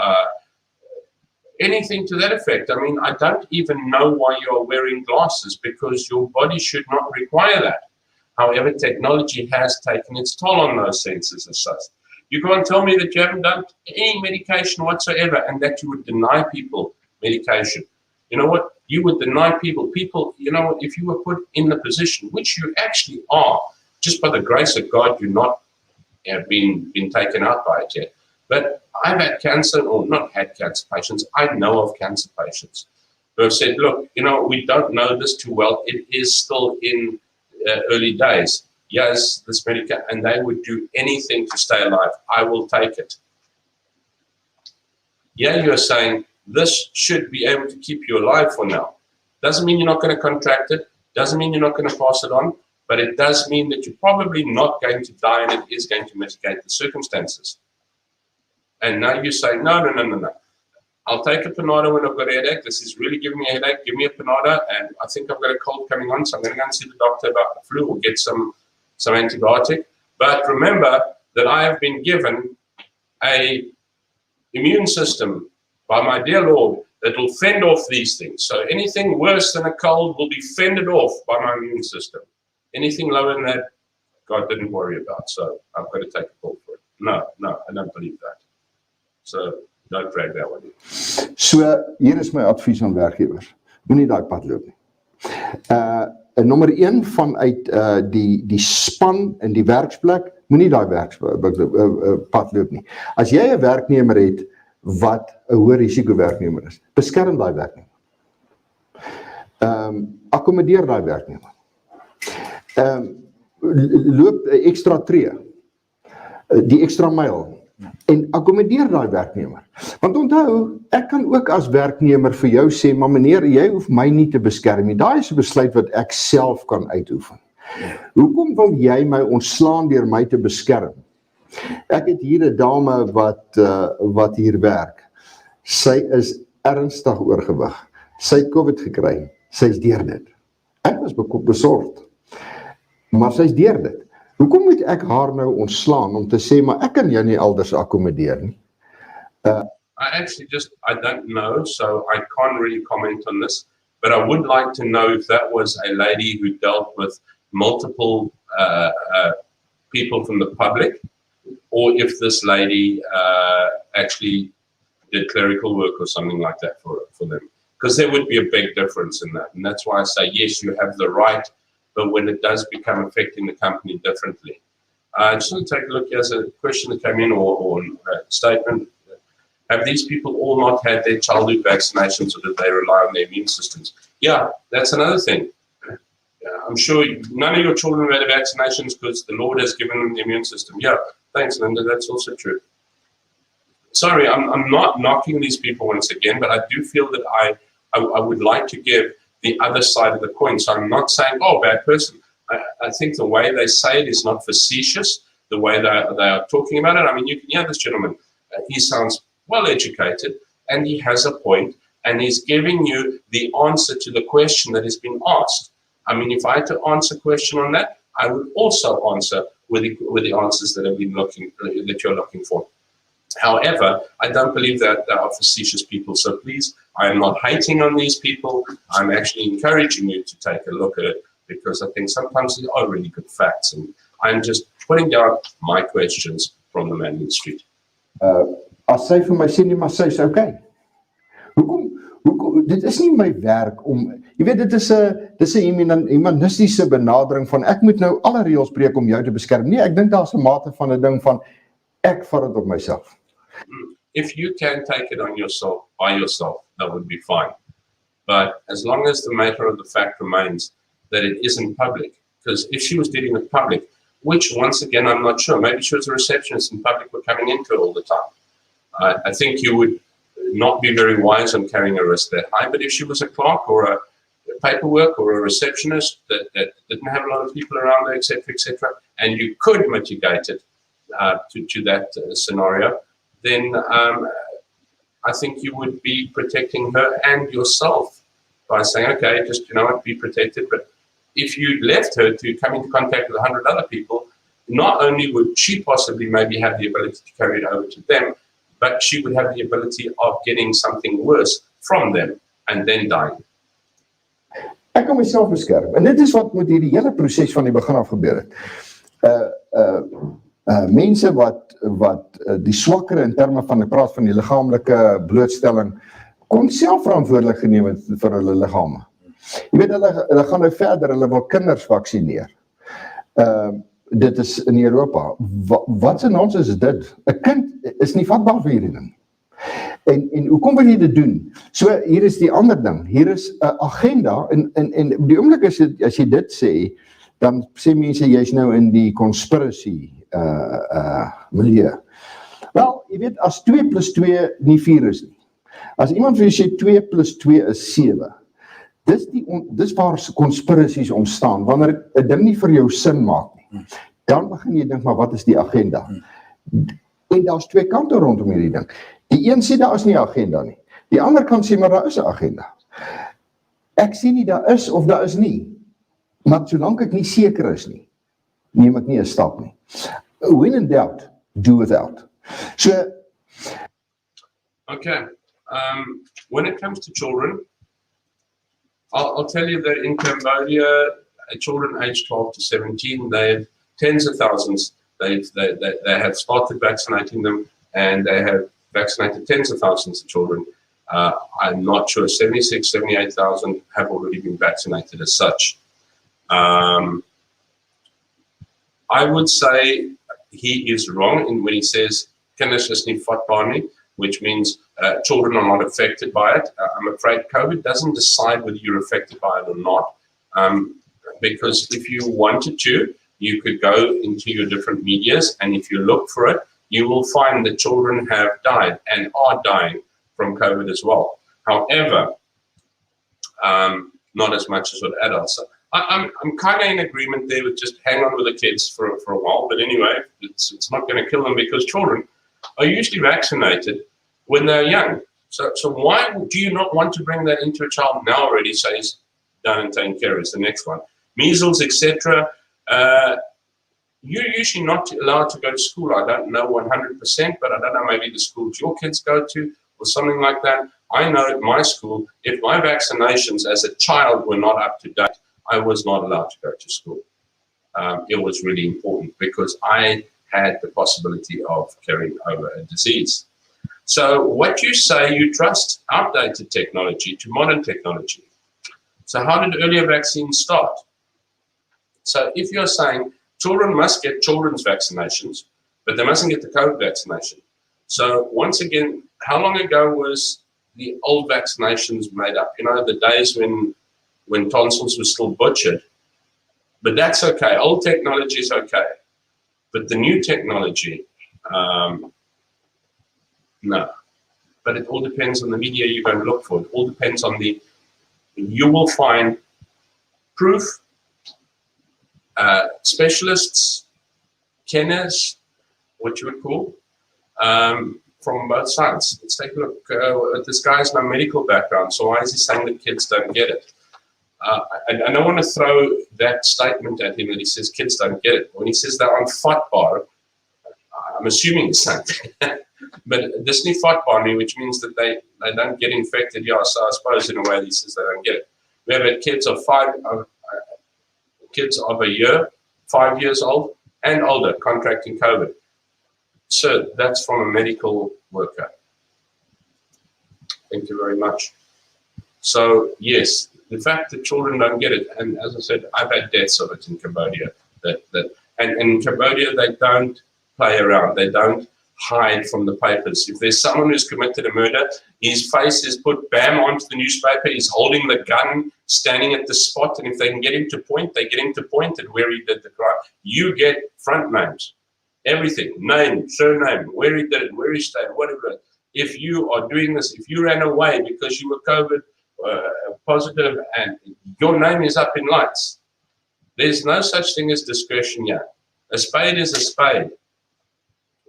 anything to that effect. I mean, I don't even know why you are wearing glasses, because your body should not require that. However, technology has taken its toll on those senses as such. You can't tell me that you haven't done any medication whatsoever and that you would deny people medication. You know what? You would deny people, you know what, if you were put in the position, which you actually are, just by the grace of God, you're not been taken out by it yet. But I've had cancer, or not had cancer patients, I know of cancer patients who have said, look, you know, we don't know this too well. It is still in early days. Yes, this medication, and they would do anything to stay alive. I will take it. Yeah, you're saying this should be able to keep you alive for now. Doesn't mean you're not going to contract it. Doesn't mean you're not going to pass it on. But it does mean that you're probably not going to die, and it is going to mitigate the circumstances. And now you say, no. I'll take a Panado when I've got a headache. This is really giving me a headache. Give me a Panado, and I think I've got a cold coming on, so I'm going to go and see the doctor about the flu or get some antibiotic. But remember that I have been given a immune system by my dear Lord that will fend off these things. So anything worse than a cold will be fended off by my immune system. Anything lower than that, God didn't worry about. So I've got to take a call for it. No, I don't believe that. So don't drag that one in. So, hier is my advies aan werkgewers. Moenie daai pad loop nie. Nommer 1 vanuit die span en die werksplek, moenie daai pad loop nie. As jy 'n werknemer het wat 'n hoë risiko werknemer is, beskerm daai werknemer. Akkommodeer daai werknemer. Loop 'n ekstra tree, die ekstra myl, en akkommodeer daai werknemer. Want onthou, ek kan ook as werknemer vir jou sê, maar meneer, jy hoef my nie te beskerm nie. Daai is 'n besluit wat ek self kan uitoefen. Hoekom wil jy my ontslaan deur my te beskerm? Ek het hier 'n dame wat hier werk. Sy is ernstig oorgewig. Sy het COVID gekry. Sy is deur dit. Ek was besorgd. Maar sy's deur dit. Hoekom moet ek haar nou ontslaan om te sê, maar ek kan jou nie elders akkommodeer nie? I don't know, so I can't really comment on this, but I would like to know if that was a lady who dealt with multiple people from the public, or if this lady actually did clerical work or something like that for them. Because there would be a big difference in that. And that's why I say, yes, you have the right, but when it does become affecting the company differently. I just want to take a look. Here's a question that came in, or a statement. Have these people all not had their childhood vaccinations, or did they rely on their immune systems? Yeah, that's another thing. I'm sure none of your children have had vaccinations because the Lord has given them the immune system. Yeah, thanks, Linda. That's also true. Sorry, I'm not knocking these people once again, but I do feel that I would like to give the other side of the coin. So I'm not saying, oh, bad person. I think the way they say it is not facetious, the way they are talking about it. I mean, you can hear this gentleman. He sounds well-educated, and he has a point, and he's giving you the answer to the question that has been asked. I mean, if I had to answer a question on that, I would also answer with the answers that you're looking for. However, I don't believe that they are facetious people. So please, I am not hating on these people. I'm actually encouraging you to take a look at it, because I think sometimes there are really good facts, and I'm just putting down my questions from the man in the street. As sy vir my sê nie, maar sy is okay. Hoekom, dit is nie my werk om, jy weet, dit is 'n humanistiese benadering van, ek moet nou alle reëls breek om jou te beskerm. Nee, ek dink daar's 'n mate van 'n ding van, ek vat dit op myself. If you can take it on yourself, by yourself, that would be fine. But as long as the matter of the fact remains that it isn't public, because if she was dealing with public, which once again, I'm not sure, maybe she was a receptionist and public were coming into her all the time. I think you would not be very wise on carrying a risk that high, but if she was a clerk or a paperwork or a receptionist that didn't have a lot of people around her, etc., and you could mitigate it to that scenario, then I think you would be protecting her and yourself by saying, okay, just, be protected. But if you left her to come into contact with 100 other people, not only would she possibly maybe have the ability to carry it over to them, but she would have the ability of getting something worse from them and then dying. Ek kan myself beskerm. En dit is wat met hierdie hele proses van die begin af gebeur het. Mense wat die swakkere in terme van, ek praat van die liggaamlike blootstelling, kon self verantwoordelik geneem het vir hulle liggame. Jy weet, hulle gaan nou verder, hulle wil kinders vaksineer. Dit is in Europa. Wat se nonsens is dit? 'n Kind is nie vatbaar vir hierdie ding. En hoekom wil jy dit doen? So, hier is die ander ding. Hier is 'n agenda, en op die oomblik as jy dit sê, dan sê mense, jy's nou in die conspiracy milieu. Wel, jy weet, as 2 + 2 nie 4 is nie. As iemand vir jy sê 2 + 2 is 7, dis waar conspiracies ontstaan, wanneer 'n ding nie vir jou sin maak nie. Dan begin jy dink, maar wat is die agenda? En daar's 2 kante rondom hierdie ding. Die een sê daar is nie 'n agenda nie. Die ander kant sê, maar daar is 'n agenda. Ek sê nie daar is of daar is nie, maar solank ek nie seker is nie, neem ek nie 'n stap nie. When in doubt, do without. So, okay. When it comes to children, I'll tell you that in Cambodia, children aged 12 to 17, they have tens of thousands. They have started vaccinating them, and they have vaccinated tens of thousands of children. I'm not sure, 76, 78,000 have already been vaccinated as such. I would say he is wrong when he says, kinders is nie vatbaar nie, which means children are not affected by it. I'm afraid COVID doesn't decide whether you're affected by it or not, because if you wanted to, you could go into your different medias, and if you look for it, you will find that children have died and are dying from COVID as well. However, not as much as with adults. I'm kind of in agreement there with just hang on with the kids for a while, but anyway, it's not going to kill them, because children are usually vaccinated when they're young. So why do you not want to bring that into a child now already, so he's done and taken care of? Is the next one. Measles, etc. You're usually not allowed to go to school. I don't know 100%, but I don't know, maybe the schools your kids go to or something like that. I know at my school, if my vaccinations as a child were not up to date, I was not allowed to go to school. It was really important because I had the possibility of carrying over a disease. So what you say, you trust outdated technology to modern technology. So how did earlier vaccines start? So if you're saying children must get children's vaccinations, but they mustn't get the COVID vaccination. So once again, how long ago was the old vaccinations made up? You know, the days when tonsils were still butchered. But that's okay. Old technology is okay. But the new technology, no. But it all depends on the media you're going to look for. It all depends on you will find proof, specialists, kenners, what you would call, from both sides. Let's take a look. This guy has no medical background, so why is he saying that kids don't get it? I don't want to throw that statement at him that he says kids don't get it. When he says they're on FOTBAR, I'm assuming he's saying that. But this new FOTBAR, which means that they don't get infected, yeah, so I suppose in a way he says they don't get it. We have had kids of a year, 5 years old and older contracting COVID. So that's from a medical worker. Thank you very much. So yes, the fact that children don't get it, and as I said, I've had deaths of it in Cambodia. And in Cambodia, they don't play around. They don't hide from the papers. If there's someone who's committed a murder, his face is put bam onto the newspaper. He's holding the gun, standing at the spot, and if they can get him to point, they get him to point at where he did the crime. You get front names, everything, name, surname, where he did it, where he stayed, whatever. If you are doing this, if you ran away because you were COVID positive and your name is up in lights, there's no such thing as discretion here. A spade is a spade,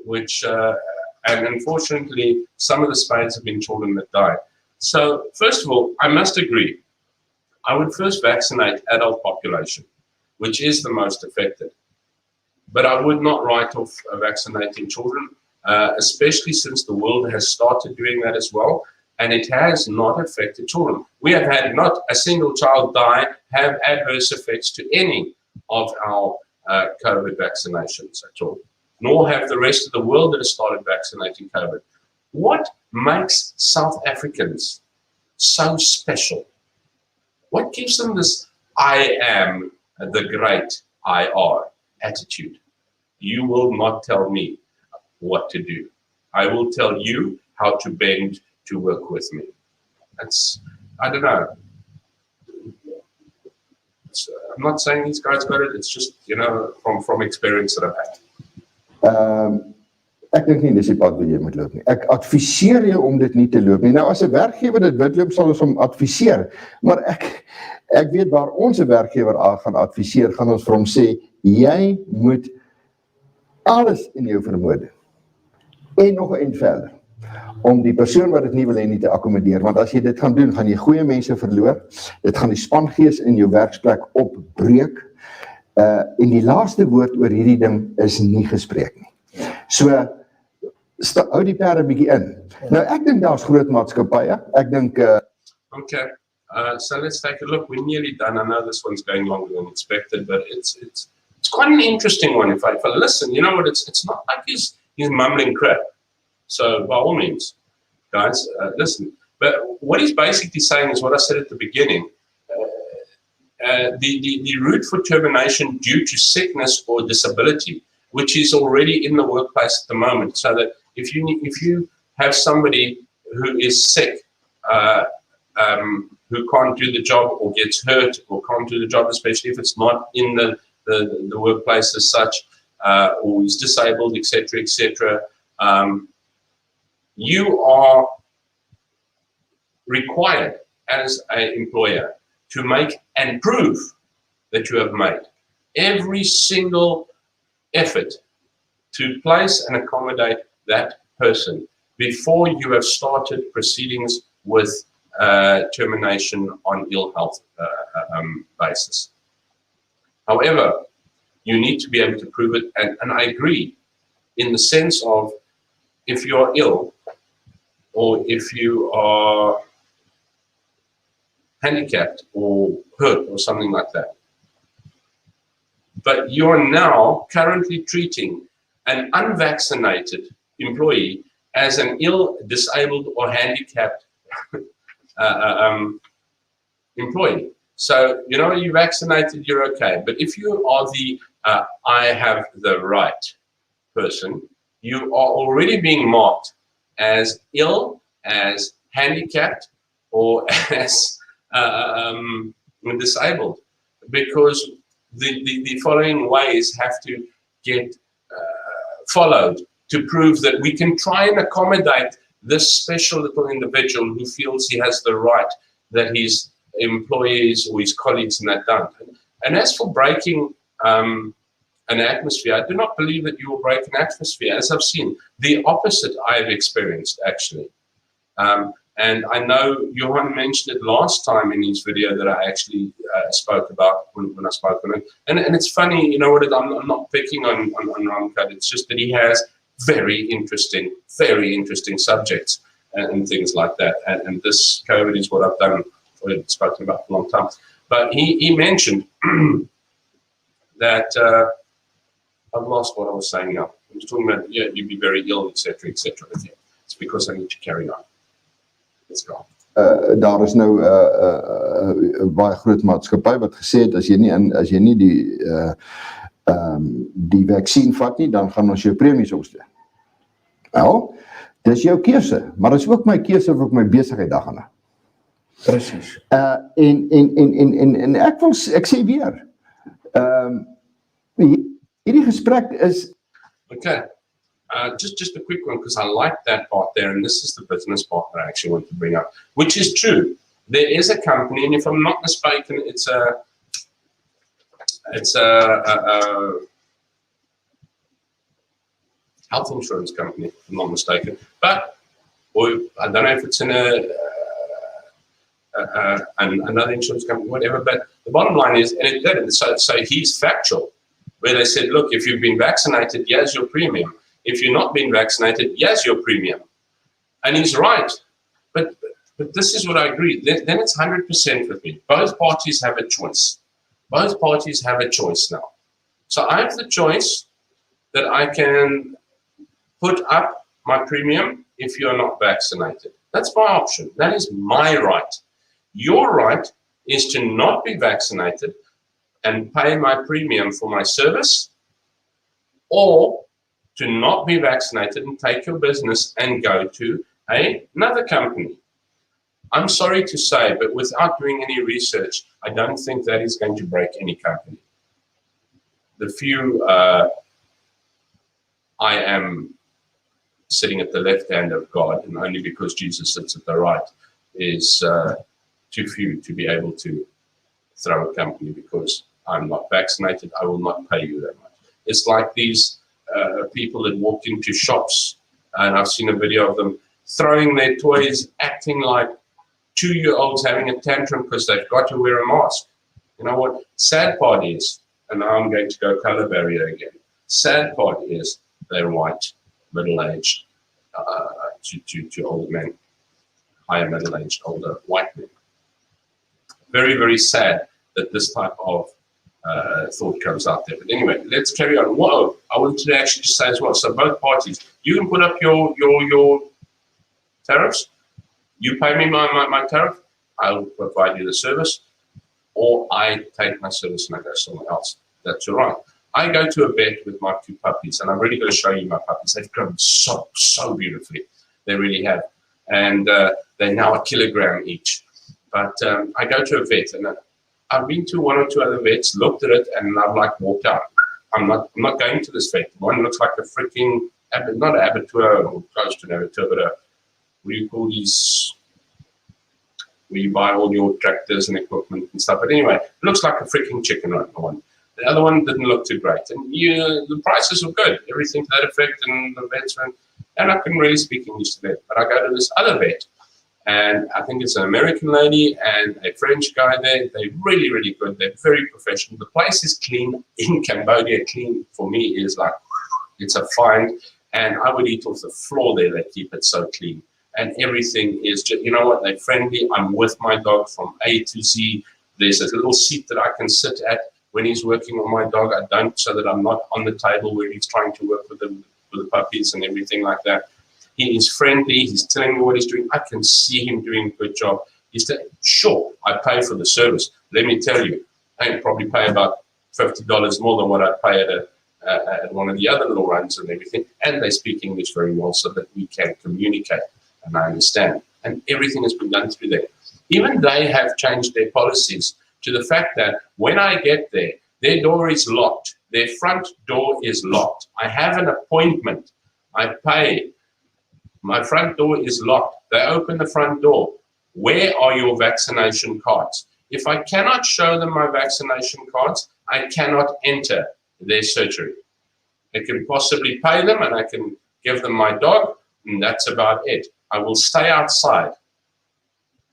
which, and unfortunately, some of the spades have been children that died. So, first of all, I must agree. I would first vaccinate adult population, which is the most affected. But I would not write off vaccinating children, especially since the world has started doing that as well, and it has not affected children. We have had not a single child die, have adverse effects to any of our COVID vaccinations at all, nor have the rest of the world that has started vaccinating COVID. What makes South Africans so special? What gives them this I am the great IR attitude? You will not tell me what to do. I will tell you how to bend to work with me. That's, I don't know. I'm not saying these guys got it. It's just, you know, from experience that I've had. Ek dink nie dis die pad wat jy moet loop nie. Ek adviseer jou om dit nie te loop nie. Nou as 'n werkgewer dit wil loop, sal ons hom adviseer. Maar ek weet waar ons 'n werkgewer gaan adviseer, gaan ons vir hom sê jy moet alles in jou vermoë doen. En nog 'n verder om die persoon wat dit nie wil hê nie te akkommodeer, want as jy dit gaan doen, gaan jy goeie mense verloor. Dit gaan die spangees in jou werksplek opbreek. En die laaste woord oor hierdie ding is nie gespreek nie. So hou die perde bietjie in. Nou ek dink daar's groot maatskappye. Ek dink Okay, so let's take a look. We're nearly done. I know this one's going longer than expected, but it's quite an interesting one. If I listen, you know what? It's not like he's mumbling crap. So by all means, guys, listen. But what he's basically saying is what I said at the beginning. The route for termination due to sickness or disability, which is already in the workplace at the moment, so that if you have somebody who is sick, who can't do the job or gets hurt or can't do the job, especially if it's not in the workplace as such, or is disabled, etc., etc., you are required as an employer to make and prove that you have made every single effort to place and accommodate that person before you have started proceedings with termination on ill health basis. However, you need to be able to prove it. And I agree in the sense of if you're ill or if you are handicapped or hurt or something like that, but you are now currently treating an unvaccinated employee as an ill, disabled, or handicapped employee. So, you're vaccinated, you're okay. But if you are the I have the right person, you are already being marked as ill, as handicapped, or as disabled, because the following ways have to get followed to prove that we can try and accommodate this special little individual who feels he has the right that his employees or his colleagues in that don't. And as for breaking an atmosphere, I do not believe that you will break an atmosphere. As I've seen, the opposite I have experienced, actually. And I know Johan mentioned it last time in his video that I actually spoke about when I spoke on it. And it's funny, I'm not picking on Ramkat. It's just that he has very interesting subjects and things like that. And this COVID is what I've done, or spoken about for a long time. But he mentioned that I've lost what I was saying now. I was talking about, you'd be very ill, etc. It's because I need to carry on. Let's go. Daar is nou 'n baie groot maatskappy wat gesê het as jy nie die vaksin vat nie, dan gaan ons jou premies opstel. Nou, dis jou keuse, maar dit is ook my keuse of ek my besigheid daar gaan. Presies. En ek sê weer, hierdie gesprek is okay. Just a quick one, because I like that part there, and this is the business part that I actually want to bring up, which is true. There is a company, and if I'm not mistaken, it's a health insurance company, if I'm not mistaken. But, or I don't know if it's in another insurance company, whatever. But the bottom line is, and it did. So he's factual, where they said, look, if you've been vaccinated, here's your premium. If you're not being vaccinated, here's your premium. And he's right. But this is what I agree. Then it's 100% with me. Both parties have a choice. Both parties have a choice now. So I have the choice that I can put up my premium if you're not vaccinated. That's my option. That is my right. Your right is to not be vaccinated and pay my premium for my service, or to not be vaccinated and take your business and go to another company. I'm sorry to say, but without doing any research, I don't think that is going to break any company. The few I am sitting at the left hand of God, and only because Jesus sits at the right, is too few to be able to throw a company because I'm not vaccinated. I will not pay you that much. It's like these people that walk into shops, and I've seen a video of them throwing their toys, acting like 2-year-olds having a tantrum because they've got to wear a mask. You know what? Sad part is, and now I'm going to go color barrier again. Sad part is they're white, middle-aged, to older men, higher middle-aged, older white men. Very, very sad that this type of thought comes out there. But anyway, let's carry on. Whoa, I wanted to actually just say as well, so both parties, you can put up your tariffs, you pay me my tariff, I'll provide you the service, or I take my service and I go somewhere else. That's your right. I go to a vet with my 2 puppies, and I'm really going to show you my puppies. They've grown so beautifully. They really have. And they're now 1 kilogram each. But I go to a vet, and I've been to 1 or 2 other vets, looked at it, and I've like walked out. I'm not going to this vet. One looks like a freaking, not an abattoir or close to an abattoir, but what do you call these, where you buy all your tractors and equipment and stuff. But anyway, it looks like a freaking chicken run, one. The other one didn't look too great. And the prices were good, everything to that effect, and the vets were, and I couldn't really speak English to them. But I go to this other vet, And I think it's an American lady and a French guy there. They're really, really good. They're very professional. The place is clean. In Cambodia, clean for me is like, it's a find. And I would eat off the floor there. They keep it so clean. And everything is just, you know what, they're friendly. I'm with my dog from A to Z. There's a little seat that I can sit at when he's working on my dog. I don't, so that I'm not on the table where he's trying to work with the puppies and everything like that. He is friendly. He's telling me what he's doing. I can see him doing a good job. Sure, I pay for the service. Let me tell you, I probably pay about $50 more than what I pay at one of the other little runs and everything. And they speak English very well so that we can communicate and I understand. And everything has been done through there. Even they have changed their policies to the fact that when I get there, their door is locked. Their front door is locked. I have an appointment. I pay. My front door is locked. They open the front door. Where are your vaccination cards? If I cannot show them my vaccination cards, I cannot enter their surgery. I can possibly pay them and I can give them my dog, and that's about it. I will stay outside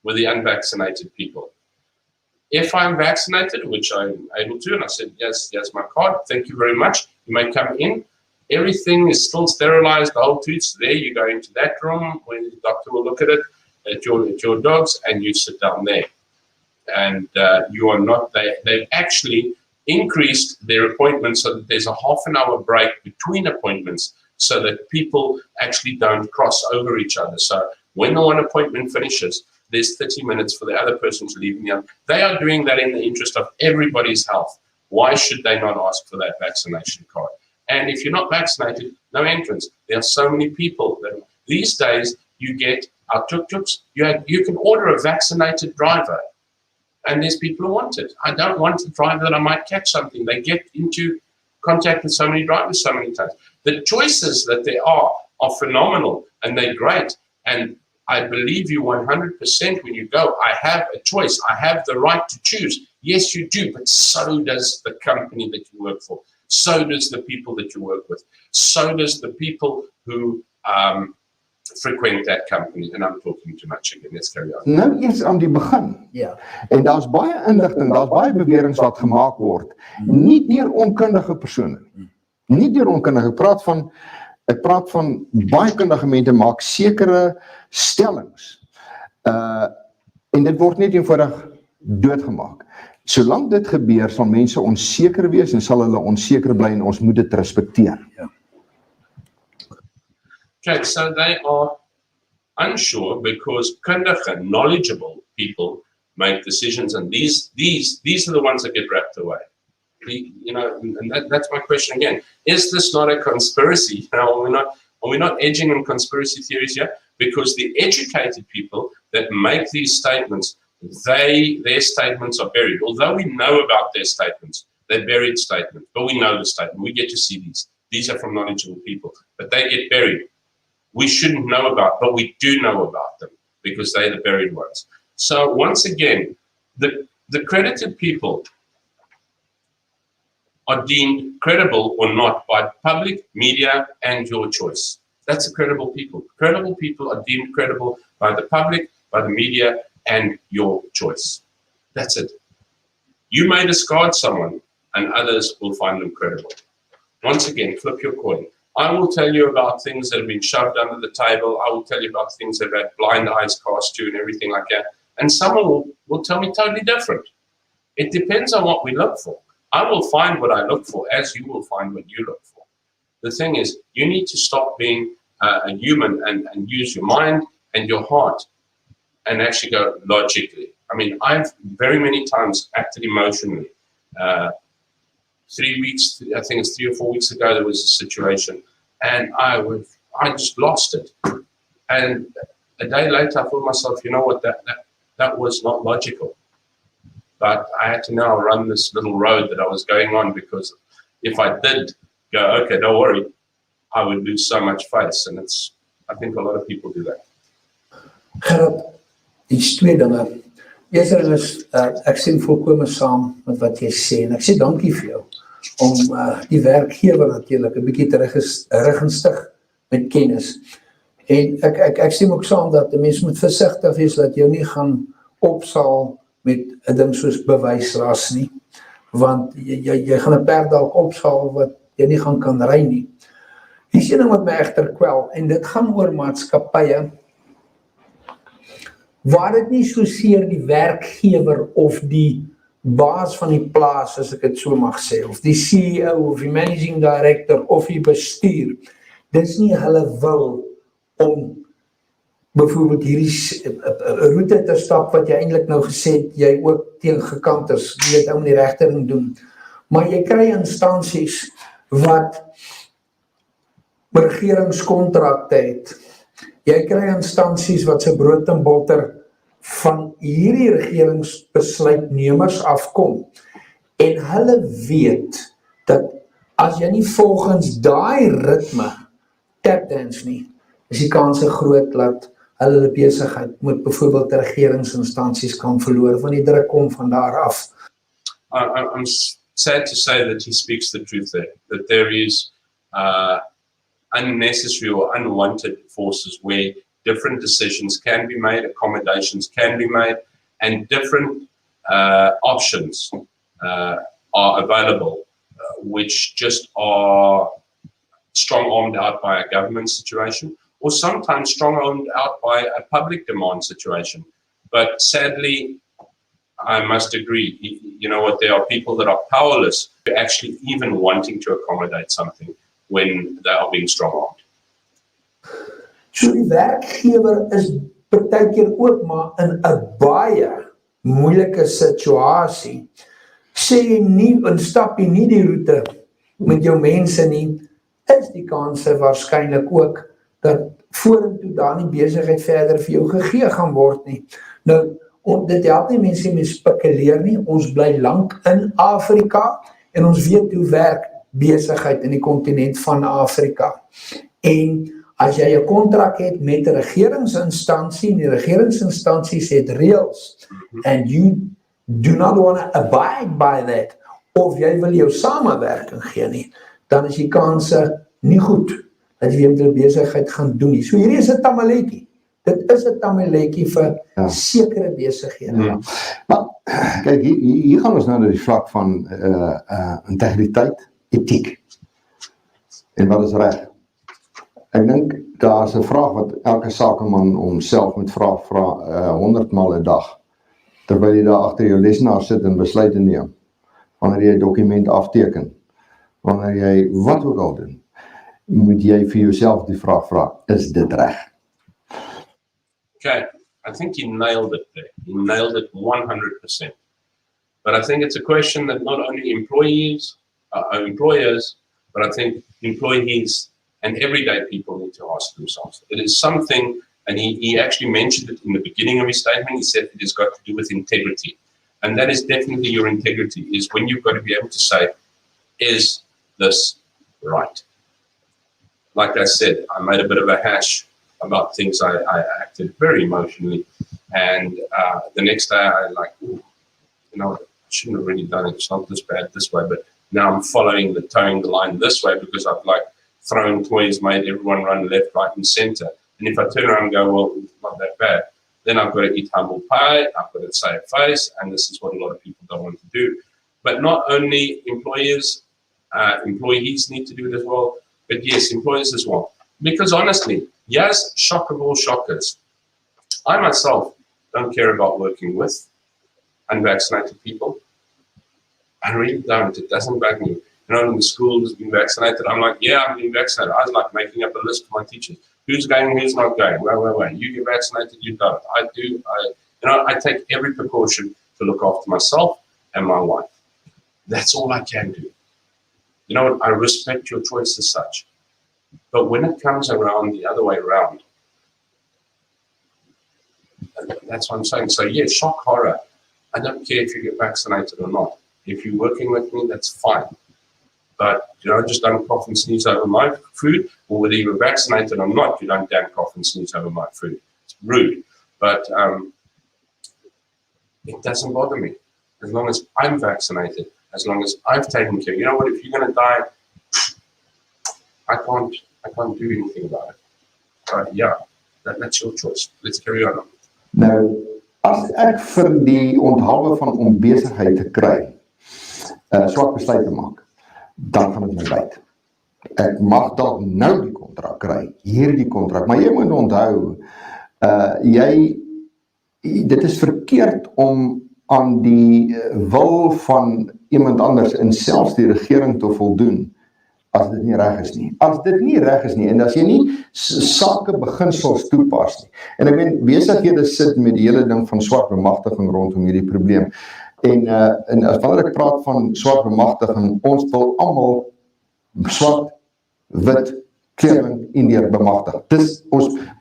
with the unvaccinated people. If I'm vaccinated, which I'm able to, and I said, yes, my card, thank you very much. You may come in. Everything is still sterilized, the whole tooth's there. You go into that room where the doctor will look at it, at your dogs, and you sit down there. And you are not, they've actually increased their appointments so that there's a half an hour break between appointments so that people actually don't cross over each other. So when the one appointment finishes, there's 30 minutes for the other person to leave in the other. They are doing that in the interest of everybody's health. Why should they not ask for that vaccination card? And if you're not vaccinated, no entrance. There are so many people that these days you get our tuk-tuks. You can order a vaccinated driver, and there's people who want it. I don't want a driver that I might catch something. They get into contact with so many drivers so many times. The choices that there are phenomenal and they're great. And I believe you 100% when you go. I have a choice. I have the right to choose. Yes, you do, but so does the company that you work for. So does the people that you work with. So does the people who frequent that company. And I'm talking too much again. Let's carry on. Nou eers aan die begin. Ja. En daar's baie inligting, daar's baie beweringe wat gemaak word. Nie deur onkundige persone nie. Nie deur onkundige. Ek praat van baie kundige mense maak sekere stellings. En dit word net eenvoudig doodgemaak. Solank dit gebeur, sal mense onseker wees en sal hulle onseker bly en ons moet dit respekteer. Ja. Okay, so they are unsure because kundige, knowledgeable people make decisions, and these are the ones that get wrapped away. You know, and that's my question again. Is this not a conspiracy? You know, are we not edging on conspiracy theories here? Because the educated people that make these statements, their statements are buried. Although we know about their statements, they're buried statements, but we know the statement. We get to see these. These are from knowledgeable people, but they get buried. We shouldn't know about, but we do know about them because they're the buried ones. So once again, the credited people are deemed credible or not by public, media, and your choice. That's the credible people. Credible people are deemed credible by the public, by the media, and your choice. That's it. You may discard someone, and others will find them credible. Once again, flip your coin. I will tell you about things that have been shoved under the table. I will tell you about things that have had blind eyes cast to and everything like that. And someone will tell me totally different. It depends on what we look for. I will find what I look for as you will find what you look for. The thing is, you need to stop being a human and use your mind and your heart and actually go logically. I mean, I've very many times acted emotionally. 3 weeks, I think it's 3 or 4 weeks ago, there was a situation and I just lost it. And a day later, I thought myself, you know what, that was not logical. But I had to now run this little road that I was going on because if I did go, okay, don't worry, I would lose so much face. And I think a lot of people do that. Gerard, iets twee dinge. Eerste ding is, ek sien volkome saam met wat jy sê, en ek sê dankie vir jou, om die werkgewer natuurlijk 'n bietjie te rigstig met kennis. En ek stem ook saam dat die mens moet versigtig wees dat jy nie gaan opsaal met 'n ding soos bewyslas nie, want jy gaan 'n perd dalk opsaal wat jy nie gaan kan ry nie. Die een ding wat my egter kwel, en dit gaan oor maatskappye waar dit nie soseer die werkgewer of die baas van die plaas, as ek dit so mag sê, of die CEO of die managing director of die bestuur, dis nie hulle wil om byvoorbeeld hierdie roete te stap wat jy eintlik nou gesê het, jy ook teen gekant is, jy het ou in die regte ding doen. Maar jy kry instansies wat regeringskontrakte het. Jy kry instansies wat se brood en botter van hierdie regeringsbesluitnemers afkom. En hulle weet dat as jy nie volgens daai ritme tapdance nie, is die kanse groot dat hulle besigheid met byvoorbeeld regeringsinstansies kan verloor, want die druk kom van daar af. I'm sad to say that he speaks the truth there, that there is unnecessary or unwanted forces where different decisions can be made, accommodations can be made, and different options are available, which just are strong-armed out by a government situation, or sometimes strong-armed out by a public demand situation. But sadly, I must agree, you know what, there are people that are powerless to actually even wanting to accommodate something when they are being strong-armed. So die werkgewer is partykeer ook maar in 'n baie moeilike situasie. Sê jy nie en stap jy nie die roete met jou mense nie, is die kanse waarskynlik ook dat vorentoe daar nie besigheid verder vir jou gegee gaan word nie. Nou, dit help nie mense mee spekuleer nie, ons bly lank in Afrika en ons weet hoe werk besigheid in die kontinent van Afrika. En as jy 'n kontrak het met 'n regeringsinstansie, en die regeringsinstansies het reëls, and you do not want to abide by that, of jy wil jou samewerking gee nie, dan is die kanse nie goed dat jy weer met 'n besigheid gaan doen nie. So hierdie is 'n tamaletjie. Dit is 'n tamaletjie vir sekere besighede. Ja. Maar kyk, hier gaan ons nou na die vlak van integriteit, etiek. En wat is reg? Ek dink daar is 'n vraag wat elke sakeman homself moet vra 100 maal 'n dag, terwyl jy daar agter jou lesenaar sit en besluite neem, wanneer jy 'n dokument afteken, wanneer jy wat ook al doen, moet jy vir jouself die vraag vra, is dit reg? Okay, I think you nailed it there. You nailed it 100%. But I think it's a question that not only employers, but I think employees and everyday people need to ask themselves. It is something, and he actually mentioned it in the beginning of his statement. He said it has got to do with integrity. And that is definitely your integrity, is when you've got to be able to say, is this right? Like I said, I made a bit of a hash about things. I acted very emotionally. And the next day I like, ooh, you know, I shouldn't have really done it. It's not this bad this way. But now I'm towing the line this way because I've like thrown toys, made everyone run left, right, and center. And if I turn around and go, well, it's not that bad, then I've got to eat humble pie, I've got to save face, and this is what a lot of people don't want to do. But not only employees need to do it as well, but yes, employers as well. Because honestly, yes, shock of all shockers, I myself don't care about working with unvaccinated people. I really don't. It doesn't bug me. You know, in the school has been vaccinated, I'm like, yeah, I'm being vaccinated. I was like making up a list for my teachers. Who's going, who's not going? Wait. You get vaccinated, you don't. I do. I take every precaution to look after myself and my wife. That's all I can do. You know what? I respect your choice as such. But when it comes around the other way around, that's what I'm saying. So yeah, shock horror. I don't care if you get vaccinated or not. If you're working with me, that's fine. But, you know, just don't cough and sneeze over my food, or whether you're vaccinated or not, you don't damn cough and sneeze over my food. It's rude. But it doesn't bother me. As long as I'm vaccinated, as long as I've taken care. You know what, if you're going to die, I can't do anything about it. yeah, that's your choice. Let's carry on. Nou, as ek vir die onthaalwe van om besigheid te kry, swak besluit te maak, dan gaan dit my byt. Ek mag dalk nou die kontrak kry, hierdie kontrak, maar jy moet onthou, dit is verkeerd om aan die wil van iemand anders en selfs die regering te voldoen, as dit nie reg is nie. As dit nie reg is nie, en as jy nie sake beginsels toepas nie, en ek meen, besighede sit met die hele ding van swart bemagtiging rondom hierdie probleem, en as wanneer ek praat van swart bemagtiging, ons wil almal swart, wit, kleurling Indiër bemagtig.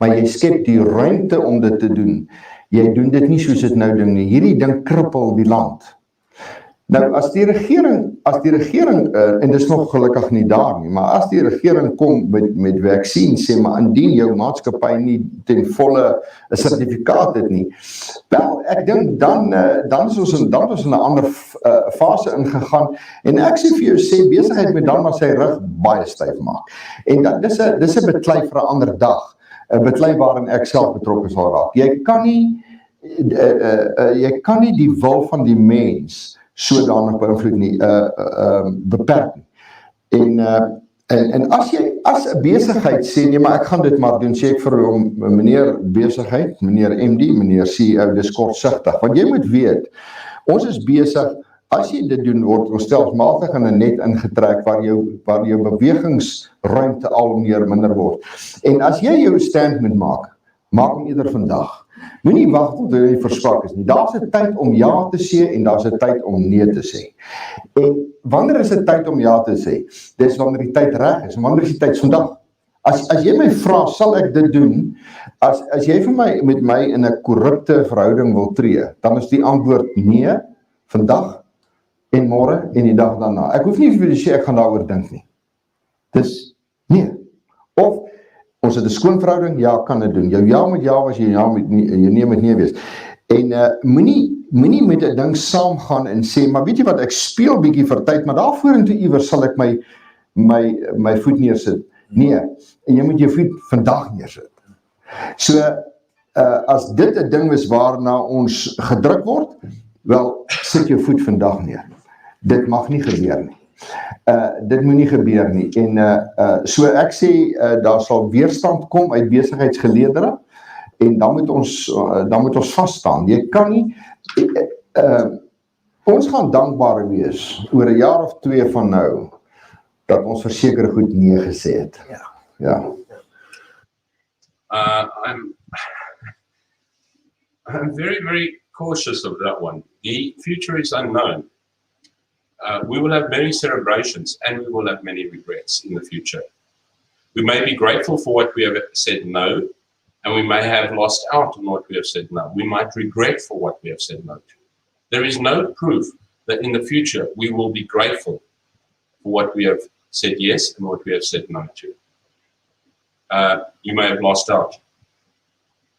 Maar jy skep die ruimte om dit te doen. Jy doen dit nie soos dit nou doen nie. Hierdie ding krippel die land. Nou, as die regering, en dis nog gelukkig nie daar nie, maar as die regering kom met vaksien, sê maar, indien jou maatskappy nie ten volle 'n sertifikaat het nie, wel, ek dink dan is ons in 'n ander fase ingegaan, en ek sê vir jou, besigheid moet dan maar sy rug baie styf maak. En dis 'n beklei vir 'n ander dag, 'n beklei waarin ek self betrokke sal raak. Jy kan nie die wil van die mens sodanig beïnvloed nie, beperk nie. En as 'n besigheid sê, nee, maar ek gaan dit maar doen, sê ek vir hom, meneer besigheid, meneer MD, meneer CEO, dis kortsigtig, want jy moet weet, ons is besig, as jy dit doen, word ons stelselmatig in 'n net ingetrek, waar jou bewegingsruimte al minder word. En as jy jou stand moet maak hom eerder vandag. Moenie wag tot jy verswak is nie. Daar's 'n tyd om ja te sê en daar's 'n tyd om nee te sê. En wanneer is 'n tyd om ja te sê? Dis wanneer die tyd reg is. En wanneer is die tyd vandag? As jy my vra, sal ek dit doen? As jy met my in 'n korrupte verhouding wil tree, dan is die antwoord nee, vandag en môre en die dag daarna. Ek hoef nie vir die sê ek gaan daaroor dink nie. Dis nee. Of ons het 'n skoon verhouding, ja, kan dit doen. Jou ja met ja was, jou nee met nee wees. En moenie met 'n ding saamgaan en sê, maar weet jy wat, ek speel bietjie vir tyd, maar daar vorentoe iewers sal ek my voet neersit. Nee, en jy moet jou voet vandag neersit. So, as dit 'n ding is waarna ons gedruk word, wel, sit jou voet vandag neer. Dit mag nie gebeur nie. Dit moet nie gebeur nie. En so ek sê, daar sal weerstand kom uit besigheidsgeleerdere, en dan moet ons vas staan. Jy kan nie, ons gaan dankbaar wees oor 'n jaar of 2 van nou, dat ons verseker goed nee gesê het. Ja. I'm very, very cautious of that one. The future is unknown. We will have many celebrations and we will have many regrets in the future. We may be grateful for what we have said no, and we may have lost out on what we have said no. We might regret for what we have said no to. There is no proof that in the future we will be grateful for what we have said yes and what we have said no to. You may have lost out.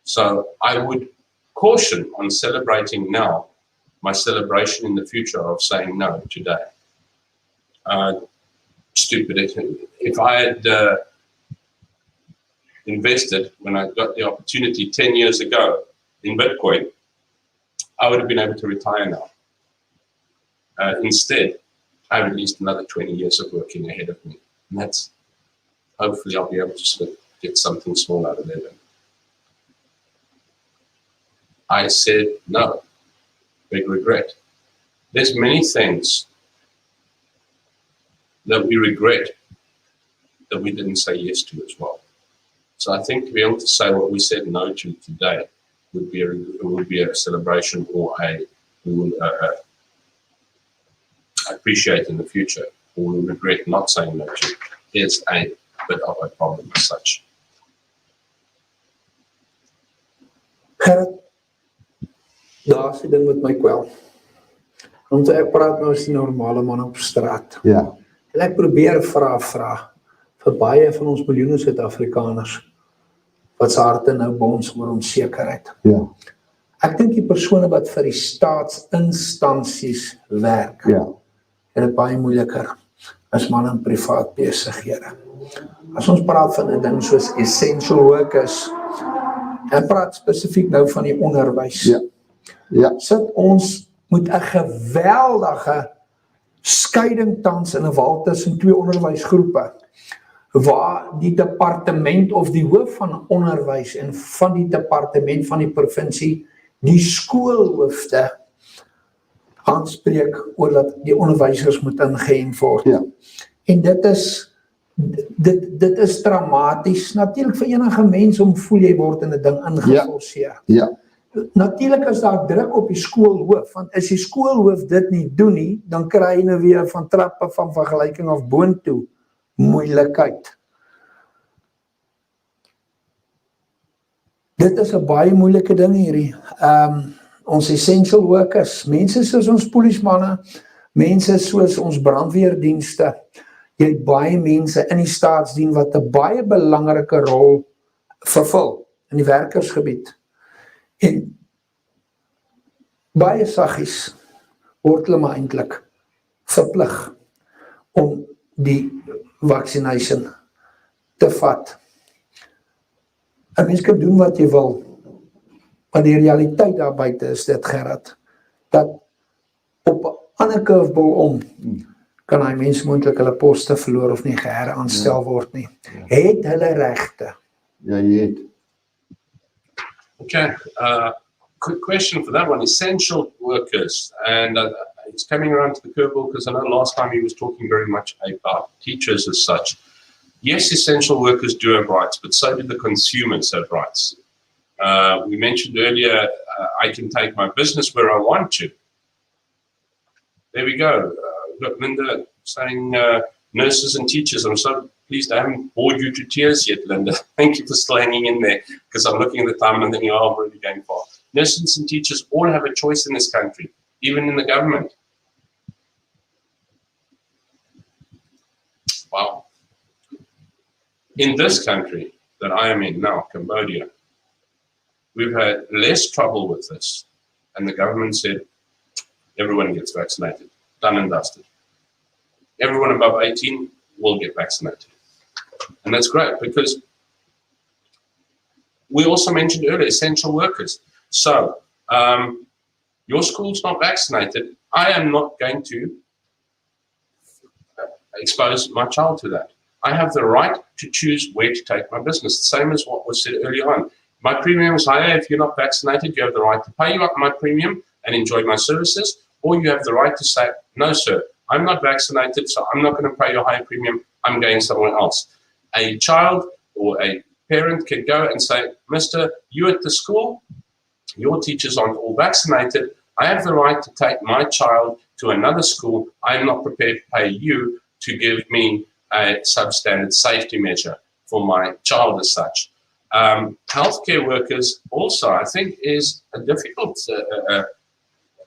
So I would caution on celebrating now my celebration in the future of saying no today. Stupid. If I had invested when I got the opportunity 10 years ago in Bitcoin, I would have been able to retire now. Instead, I have at least another 20 years of working ahead of me. And that's, hopefully I'll be able to sort of get something small out of it. I said no. Big regret. There's many things that we regret that we didn't say yes to as well. So I think to be able to say what we said no to today would be a celebration, or we will appreciate in the future, or we regret not saying no to. Is a bit of a problem as such. Daar's die ding met my kwel. Want ek praat nou as die normale man op straat. Ja. En ek probeer vra vir baie van ons miljoene Suid-Afrikaners wat se harte nou bons oor onsekerheid. Ja. Ek dink die persone wat vir die staatsinstansies werk, Ja. het dit baie moeiliker as manne in privaat besighede. as ons praat van 'n ding soos essential workers, en praat spesifiek nou van die onderwys, sit ons met 'n geweldige skeiding tans in 'n wal tussen twee onderwysgroepe, waar die departement of die hoof van onderwys en van die departement van die provinsie die skoolhoofde aanspreek oor dat die onderwysers moet ingeënt word. En dit is dramaties, natuurlik vir enige mens om voel jy word in 'n ding ingeforseer. Natuurlik is daar druk op die skoolhoof, want as die skoolhoof dit nie doen nie, dan kry jy nou weer van trappe van vergelyking af boontoe moeilikheid. Dit is 'n baie moeilike ding hierdie. Ons essential workers, mense soos ons polismanne, mense soos ons brandweerdienste, jy het baie mense in die staatsdien wat 'n baie belangrike rol vervul in die werkersgebied. En baie saggies word hulle maar eintlik verplig om die vaccination te vat. 'n Mens kan doen wat jy wil, maar die realiteit daar buite is dit, Gerard, dat op 'n ander curveball om kan hy mens moontlik hulle poste verloor of nie geheraanstel word nie. Het hulle regte? Ja, jy het. Okay, quick question for that one. Essential workers, and it's coming around to the curveball because I know last time he was talking very much about teachers as such. Yes, essential workers do have rights, but so do the consumers have rights. We mentioned earlier, I can take my business where I want to. There we go. Look, Linda saying nurses and teachers. I'm so pleased I haven't bored you to tears yet, Linda. Thank you for still hanging in there, because I'm looking at the time and I'm thinking, oh, I'm really going far. Nurses and teachers all have a choice in this country, even in the government. Wow. In this country that I am in now, Cambodia, we've had less trouble with this, and the government said everyone gets vaccinated, done and dusted. Everyone above 18 will get vaccinated. And that's great, because we also mentioned earlier, essential workers. So, your school's not vaccinated, I am not going to expose my child to that. I have the right to choose where to take my business, the same as what was said earlier on. My premium is higher. If you're not vaccinated, you have the right to pay up my premium and enjoy my services, or you have the right to say, no, sir, I'm not vaccinated, so I'm not going to pay your high premium, I'm going somewhere else. A child or a parent can go and say, mister, you at the school, your teachers aren't all vaccinated, I have the right to take my child to another school, I'm not prepared to pay you to give me a substandard safety measure for my child as such. Healthcare workers also, I think, is a difficult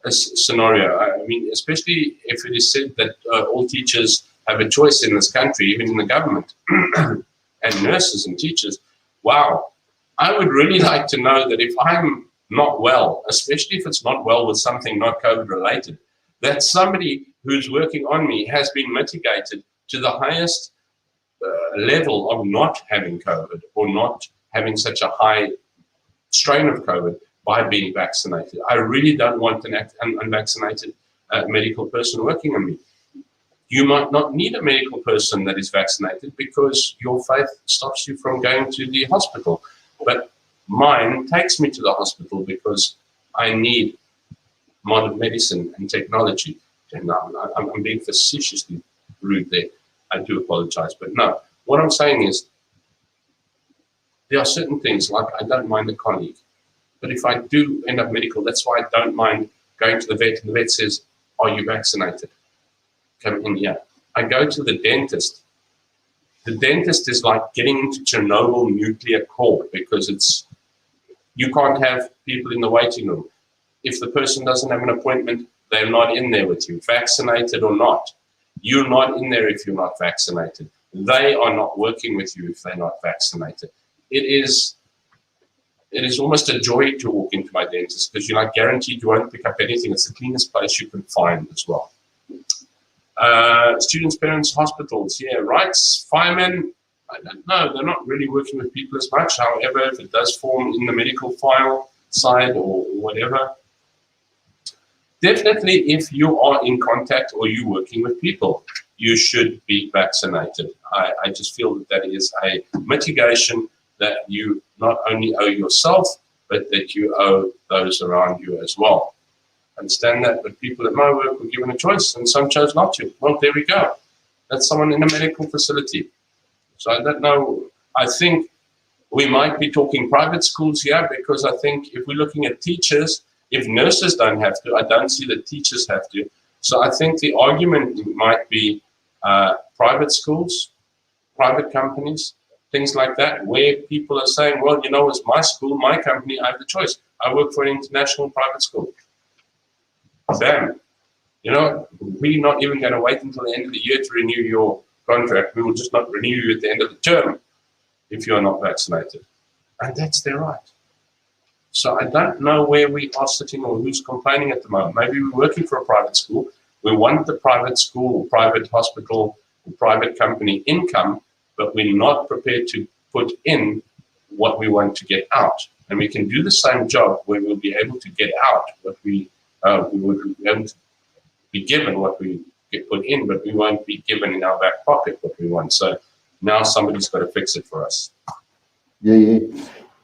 scenario. I mean, especially if it is said that all teachers have a choice in this country, even in the government, and nurses and teachers. Wow, I would really like to know that if I'm not well, especially if it's not well with something not COVID related, that somebody who's working on me has been mitigated to the highest level of not having COVID or not having such a high strain of COVID by being vaccinated. I really don't want an unvaccinated medical person working on me. You might not need a medical person that is vaccinated because your faith stops you from going to the hospital. But mine takes me to the hospital because I need modern medicine and technology. And I'm being facetiously rude there. I do apologize. But no, what I'm saying is there are certain things like I don't mind a colleague. But if I do end up medical, that's why I don't mind going to the vet. And the vet says, are you vaccinated? Come in here. I go to the dentist. The dentist is like getting into Chernobyl nuclear core because you can't have people in the waiting room. If the person doesn't have an appointment, they're not in there with you, vaccinated or not. You're not in there if you're not vaccinated. They are not working with you if they're not vaccinated. It is almost a joy to walk into my dentist because you're like guaranteed you won't pick up anything. It's the cleanest place you can find as well. Students, parents, hospitals, yeah, rights, firemen, I don't know. They're not really working with people as much. However, if it does form in the medical file side or whatever, definitely if you are in contact or you're working with people, you should be vaccinated. I just feel that that is a mitigation that you not only owe yourself, but that you owe those around you as well. Understand that, but people at my work were given a choice and some chose not to. Well, there we go. That's someone in a medical facility. So I don't know. I think we might be talking private schools here, because I think if we're looking at teachers, if nurses don't have to, I don't see that teachers have to. So I think the argument might be private schools, private companies, things like that, where people are saying, well, you know, it's my school, my company, I have the choice. I work for an international private school. Bam. You know, we're not even going to wait until the end of the year to renew your contract. We will just not renew you at the end of the term if you're not vaccinated. And that's their right. So I don't know where we are sitting or who's complaining at the moment. Maybe we're working for a private school. We want the private school, or private hospital, or private company income, but we're not prepared to put in what we want to get out. And we can do the same job where we'll be able to get out what we would be able to be given what we get put in, but we won't be given in our back pocket what we want. So now somebody's got to fix it for us. Ja.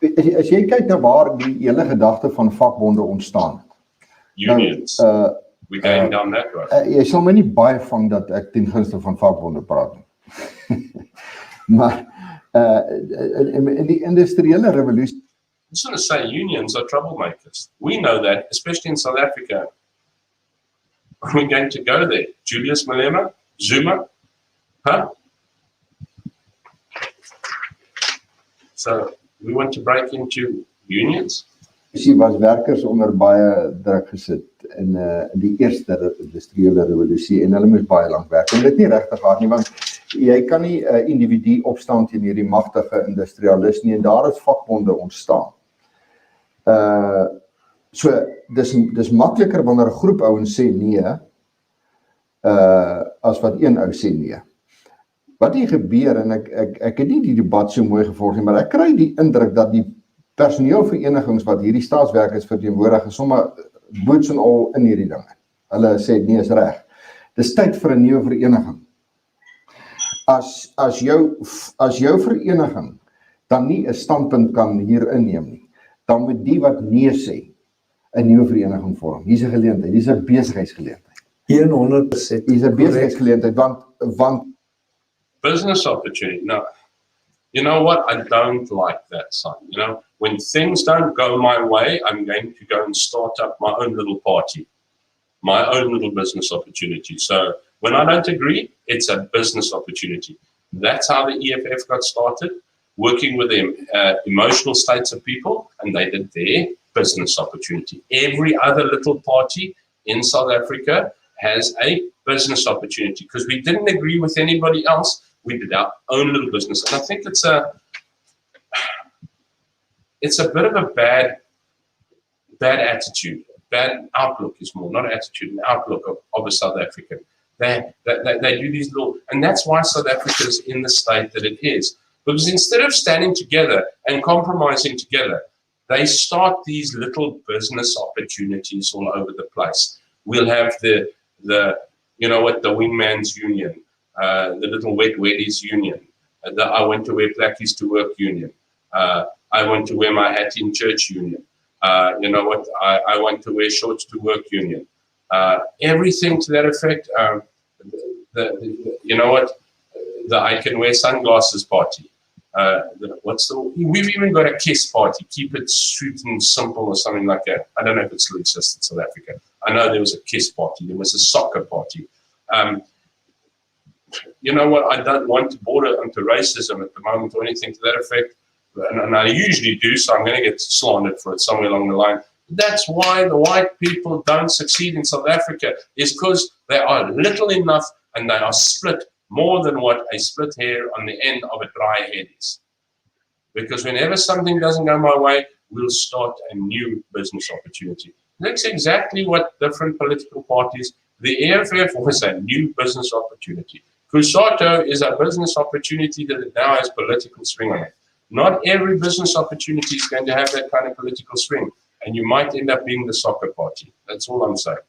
As jy kyk na waar die hele gedagte van vakbonde ontstaan het. Unions. We're going down that road. Jy sal my nie baie vang dat ek ten gunste van vakbonde praat nie. Maar in die industriële revolusie. I just want to say unions are troublemakers. We know that, especially in South Africa. We're going to go there. Julius Malema, Zuma, huh? So we want to break into unions. Was werkers onder baie druk gesit in die eerste industriële revolusie en hulle moes baie lank werk. En dit nie regtig hard nie, want jy kan nie 'n individu opstaan teen hierdie magtige industrialis nie, en daar is vakbonde ontstaan. So dis makliker wanneer 'n groep ouens sê nee as wat een ou sê nee. Wat hier gebeur, en ek het nie die debat so mooi gevolg nie, maar ek kry die indruk dat die personeelverenigings wat hierdie staatswerkers verteenwoordig is, sommer boots en al in hierdie ding. Hulle sê nee, is reg. Dis tyd vir 'n nuwe vereniging. As jou vereniging dan nie 'n standpunt kan hier inneem nie, dan moet die wat nee sê 'n nuwe vereniging vorm. Hier's 'n geleentheid, hier's 'n besigheidsgeleentheid. 100%. Hier's 'n besigheidsgeleentheid, want business opportunity. No, you know what? I don't like that, son. You know, when things don't go my way, I'm going to go and start up my own little party, my own little business opportunity. So when I don't agree, it's a business opportunity. That's how the EFF got started, working with the emotional states of people, and they did their business opportunity. Every other little party in South Africa has a business opportunity because we didn't agree with anybody else. We did our own little business. And I think it's a bit of a bad attitude, bad outlook is more, not attitude, an outlook of a South African. They do these little, and that's why South Africa is in the state that it is. Because instead of standing together and compromising together, they start these little business opportunities all over the place. We'll have the wingman's union, the little wet weddies union, the I want to wear blackies to work union, I want to wear my hat in church union, I want to wear shorts to work union, everything to that effect. The I can wear sunglasses party. We've even got a KISS party, keep it sweet and simple or something like that. I don't know if it still exists in South Africa. I know there was a KISS party, there was a soccer party. You know what, I don't want to border into racism at the moment or anything to that effect, and I usually do, so I'm going to get slandered for it somewhere along the line. That's why the white people don't succeed in South Africa, is because they are little enough and they are split more than what a split hair on the end of a dry head is. Because whenever something doesn't go my way, we'll start a new business opportunity. That's exactly what different political parties, the EFF was a new business opportunity. Crusato is a business opportunity that now has political swing on it. Not every business opportunity is going to have that kind of political swing, and you might end up being the soccer party. That's all I'm saying.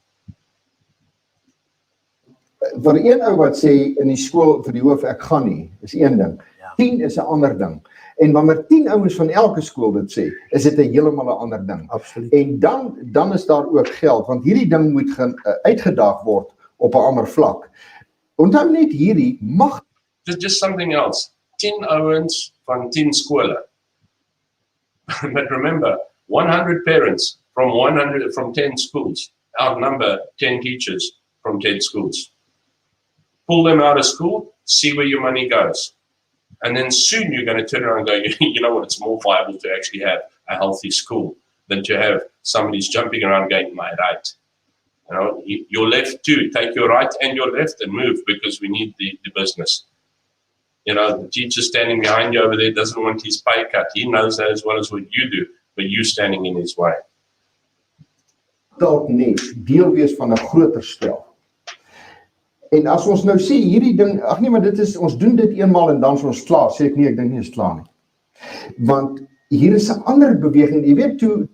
Vir een ou wat sê in die skool vir die hoof ek gaan nie, is een ding. 10 is 'n ander ding. En wanneer 10 ouens van elke skool dit sê, is dit 'n heeltemal 'n ander ding. Absoluut. En dan is daar ook geld, want hierdie ding moet uitgedaag word op 'n ander vlak. Onthou net hierdie mag Just something else. 10 ouens van 10 skole. But remember, 100 parents from 10 schools outnumber 10 teachers from 10 schools. Pull them out of school, see where your money goes. And then soon you're going to turn around and go, you know what, it's more viable to actually have a healthy school than to have somebody's jumping around going, my right. You know, your left too, take your right and your left and move because we need the business. You know, the teacher standing behind you over there doesn't want his pay cut. He knows that as well as what you do, but you standing in his way. dalk net deel wees van 'n groter spel. En as ons nou sê hierdie ding, ag nee, maar dit is ons doen dit eenmaal en dan is ons klaar, sê ek nie, ek dink nie is klaar nie. Want hier is 'n ander beweging. Jy weet toe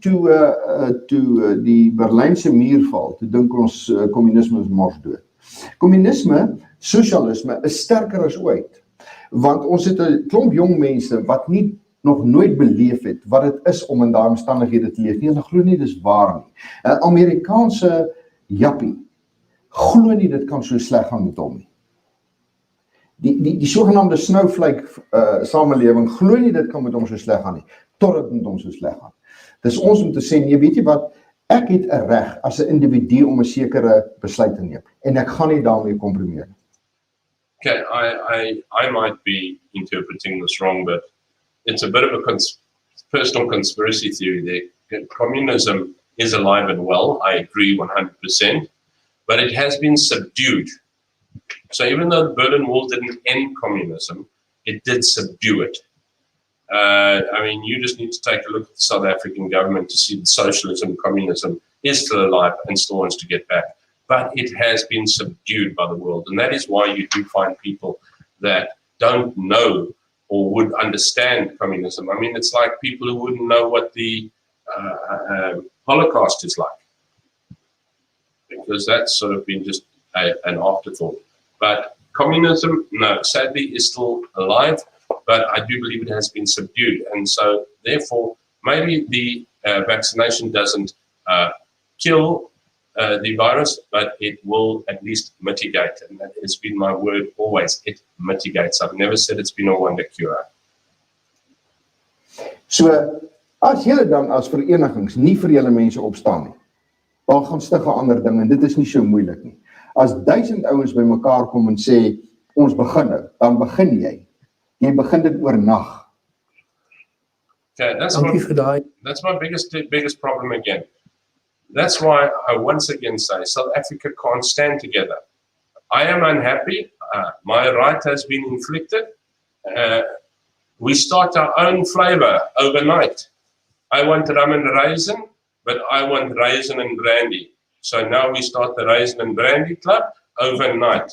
die Berlynse muur val, toe dink ons kommunisme is mors dood. Kommunisme, sosialisme is sterker as ooit. Want ons het 'n klomp jong mense wat nie nog nooit beleef het wat dit is om in daai omstandighede te leef nie. Hulle glo nie dis waar nie. 'n Amerikaanse jappie glo nie dit kan so sleg gaan met hom nie. Die sogenaamde snowflake samelewing glo nie dit kan met hom so sleg gaan nie, totdat dit met hom so sleg gaan. Dis ons om te sê, nee, weet jy wat, ek het 'n reg as 'n individu om 'n sekere besluit te neem en ek gaan nie daarmee kompromieer nie. Okay, I might be interpreting this wrong, but it's a bit of a personal conspiracy theory there. Communism is alive and well, I agree 100%, but it has been subdued. So even though the Berlin Wall didn't end communism, it did subdue it. I mean, you just need to take a look at the South African government to see that socialism, communism is still alive and still wants to get back. But it has been subdued by the world. And that is why you do find people that don't know or would understand communism. I mean, it's like people who wouldn't know what the Holocaust is like. Because that's sort of been just an afterthought. But communism, no, sadly, is still alive, but I do believe it has been subdued. And so, therefore, maybe the vaccination doesn't kill the virus, but it will at least mitigate. And that has been my word always. It mitigates. I've never said it's been a wonder cure. So, as julle dan as verenigings nie vir julle mense opstaan nie, dan gaan stig 'n ander ding en dit is nie so moeilik nie. As 1000 ouens bymekaar kom en sê ons begin nou, dan begin jy. Jy begin dit oornag. Okay, that's my biggest problem again. That's why I once again say South Africa can't stand together. I am unhappy. My right has been inflicted. We start our own flavor overnight. I want rum and raisin, but I want raisin and brandy. So now we start the raisin and brandy club overnight.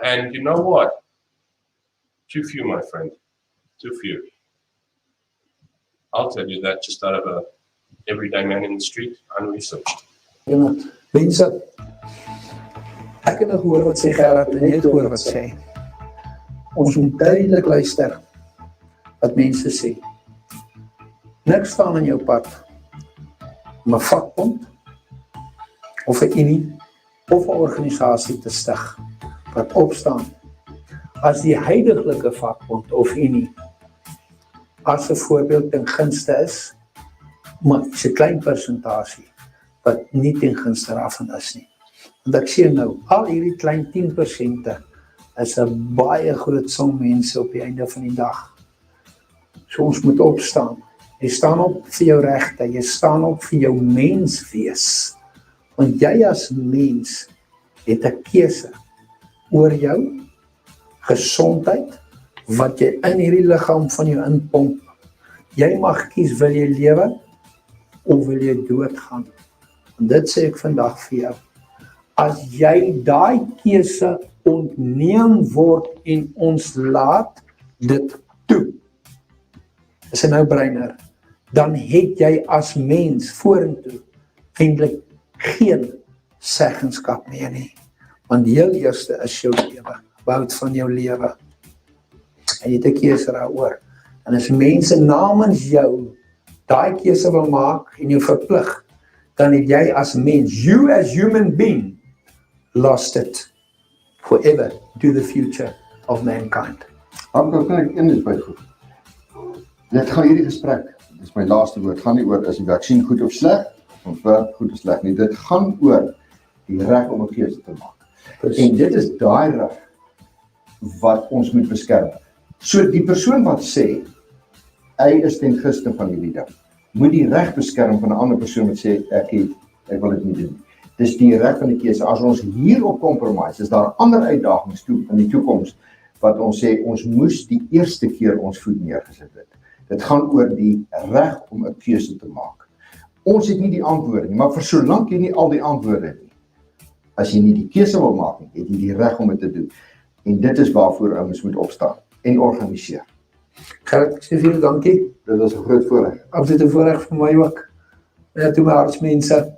And you know what? Too few, my friend. Too few. I'll tell you that just out of a everyday man in the street, unresearched. Ja, mense, ek het nou gehoor wat sê Gerard en jy het gehoor wat sê. Ons moet duidelik luister wat mense sê. Niks staan in jou pad om 'n vakbond of 'n unie of 'n organisasie te stig wat opstaan as die huidiglike vakbond of unie as 'n voorbeeld ten gunste is, maar is 'n klein persentasie wat nie ten gunste daarvan is nie. Want ek sê nou, al hierdie klein 10% is 'n baie groot som mense op die einde van die dag. So ons moet opstaan. Jy staan op vir jou regte, jy staan op vir jou menswees. Want jy as mens het 'n keuse oor jou gesondheid, wat jy in hierdie liggaam van jou inpomp. Jy mag kies, wil jy lewe of wil jy doodgaan? En dit sê ek vandag vir jou. As jy daai keuse ontneem word en ons laat dit toe, is 'n no-brainer, dan het jy as mens vorentoe eintlik geen seggenskap meer nie. Want die heel eerste is jou lewe, woud van jou lewe. En jy het 'n keuse daaroor. En as mense namens jou daai keuse wil maak en jou verplig, dan het jy as mens, you as human being, lost it forever to the future of mankind. Ramkat, kan ek een byvoeg? Dit gaan hierdie gesprek, dit is my laaste woord, gaan nie oor is die vaksin goed of sleg, of werk goed of sleg nie. Dit gaan oor die reg om 'n keuse te maak. En dit is daai reg wat ons moet beskerm. So die persoon wat sê, hy is ten gunste van hierdie ding, moet die reg beskerm van 'n ander persoon wat sê, ek wil dit nie doen. Dis die reg van die keuse. As ons hierop compromise, is daar ander uitdagings toe in die toekoms, wat ons sê, ons moes die eerste keer ons voet neergesit het. Dit gaan oor die reg om 'n keuse te maak. Ons het nie die antwoorde nie, maar vir solank jy nie al die antwoorde het nie, as jy nie die keuse wil maak nie, het jy die reg om dit te doen. En dit is waarvoor ons moet opstaan en organiseer. Gerrit, ek sê veel dankie. Dit is 'n groot voorreg. Absoluut 'n voorreg vir my ook. Ja, toe my hartsmense.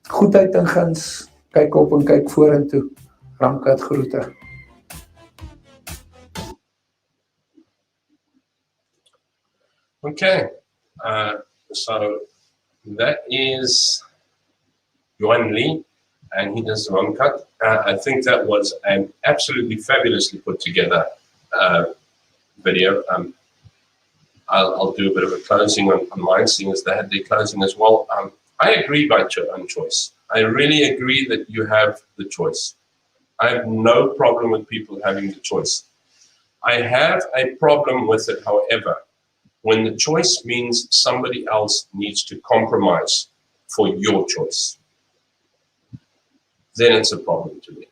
Goedheid en guns. Kyk op en kyk vorentoe. Ramkat groete. Okay, so that is Johan Lee, and he does Ramkat. I think that was an absolutely fabulously put together video. I'll do a bit of a closing on mine, seeing as they had their closing as well. I agree about your own choice. I really agree that you have the choice. I have no problem with people having the choice. I have a problem with it, however, when the choice means somebody else needs to compromise for your choice. Then it's a problem to me.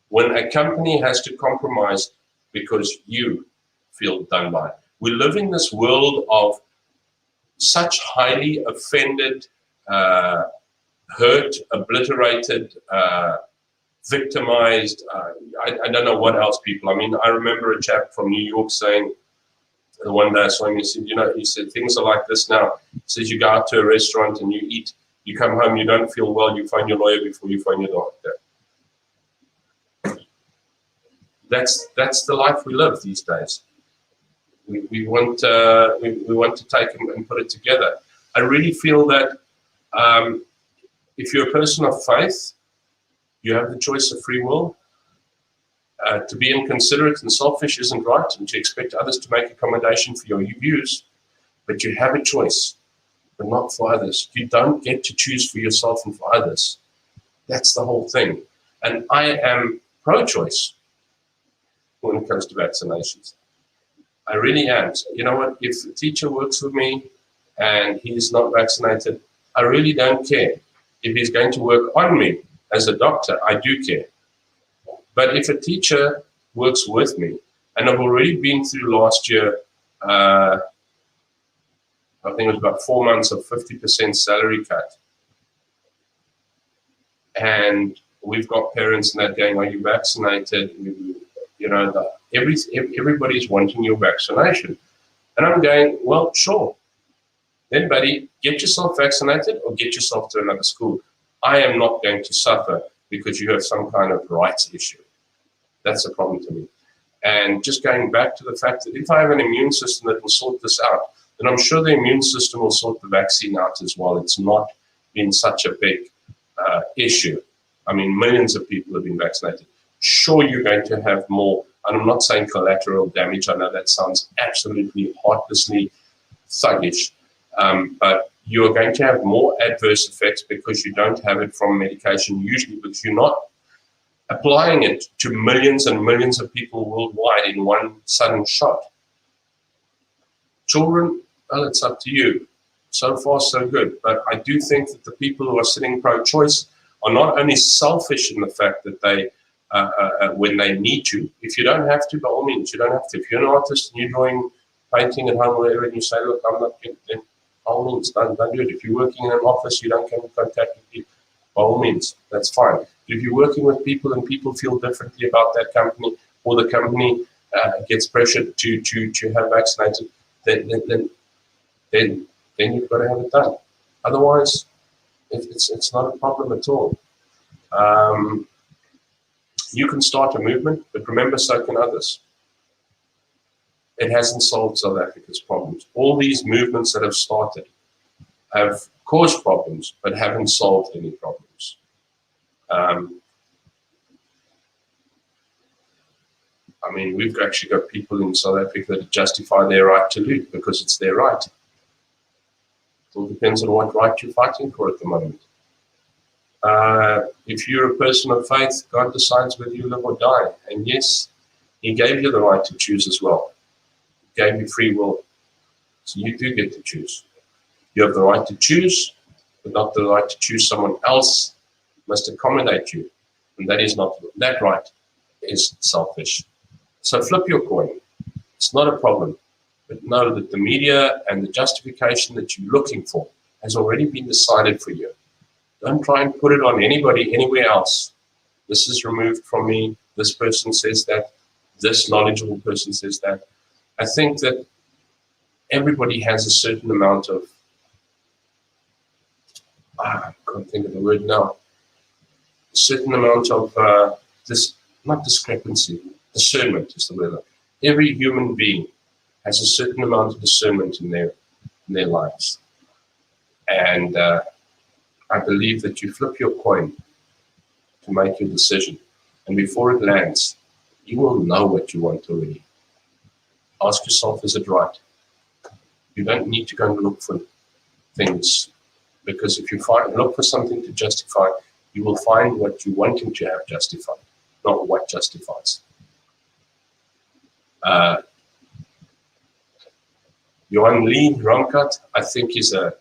When a company has to compromise because you feel done by. We live in this world of such highly offended, hurt, obliterated, victimized, I don't know what else people. I mean, I remember a chap from New York saying, the one day I saw him, he said, he said, things are like this now. He says, you go out to a restaurant and you eat, you come home, you don't feel well, you phone your lawyer before you phone your doctor. That's the life we live these days. We want to take and put it together. I really feel that if you're a person of faith, you have the choice of free will. To be inconsiderate and selfish isn't right, and to expect others to make accommodation for your views, but you have a choice, but not for others. You don't get to choose for yourself and for others. That's the whole thing. And I am pro-choice when it comes to vaccinations. I really am. So, you know what, if a teacher works with me and he's not vaccinated, I really don't care. If he's going to work on me as a doctor, I do care. But if a teacher works with me, and I've already been through last year, I think it was about 4 months of 50% salary cut. And we've got parents in that going, are you vaccinated? You know, everybody's wanting your vaccination. And I'm going, well, sure. Then, buddy, get yourself vaccinated or get yourself to another school. I am not going to suffer because you have some kind of rights issue. That's a problem to me. And just going back to the fact that if I have an immune system that will sort this out, then I'm sure the immune system will sort the vaccine out as well. It's not been such a big issue. I mean, millions of people have been vaccinated. Sure, you're going to have more, and I'm not saying collateral damage. I know that sounds absolutely heartlessly thuggish, but you're going to have more adverse effects because you don't have it from medication, usually because you're not applying it to millions and millions of people worldwide in one sudden shot. Children, well, it's up to you. So far, so good. But I do think that the people who are sitting pro-choice are not only selfish in the fact that they, when they need to, if you don't have to, by all means, you don't have to. If you're an artist and you're drawing, painting at home or whatever, and you say, look, I'm not getting, then by all means, don't do it. If you're working in an office, you don't come in contact with people, by all means, that's fine. But if you're working with people and people feel differently about that company, or the company gets pressured to have vaccinated, then you've got to have it done. Otherwise, it's not a problem at all. You can start a movement, but remember, so can others. It hasn't solved South Africa's problems. All these movements that have started have caused problems, but haven't solved any problems. I mean, we've actually got people in South Africa that justify their right to loot because it's their right. It all depends on what right you're fighting for at the moment. If you're a person of faith, God decides whether you live or die. And yes, He gave you the right to choose as well. He gave you free will. So you do get to choose. You have the right to choose, but not the right to choose someone else must accommodate you. And that is not, that right is selfish. So flip your coin. It's not a problem. But know that the media and the justification that you're looking for has already been decided for you. Don't try and put it on anybody, anywhere else. This is removed from me. This person says that. This knowledgeable person says that. I think that everybody has a certain amount of, I can't think of the word now, a certain amount of, not discrepancy, discernment is the word. Every human being has a certain amount of discernment in their lives. And I believe that you flip your coin to make your decision. And before it lands, you will know what you want already. Ask yourself, is it right? You don't need to go and look for things, because if you look for something to justify, you will find what you want him to have justified, not what justifies. Johan Lee, Ramkat, I think is a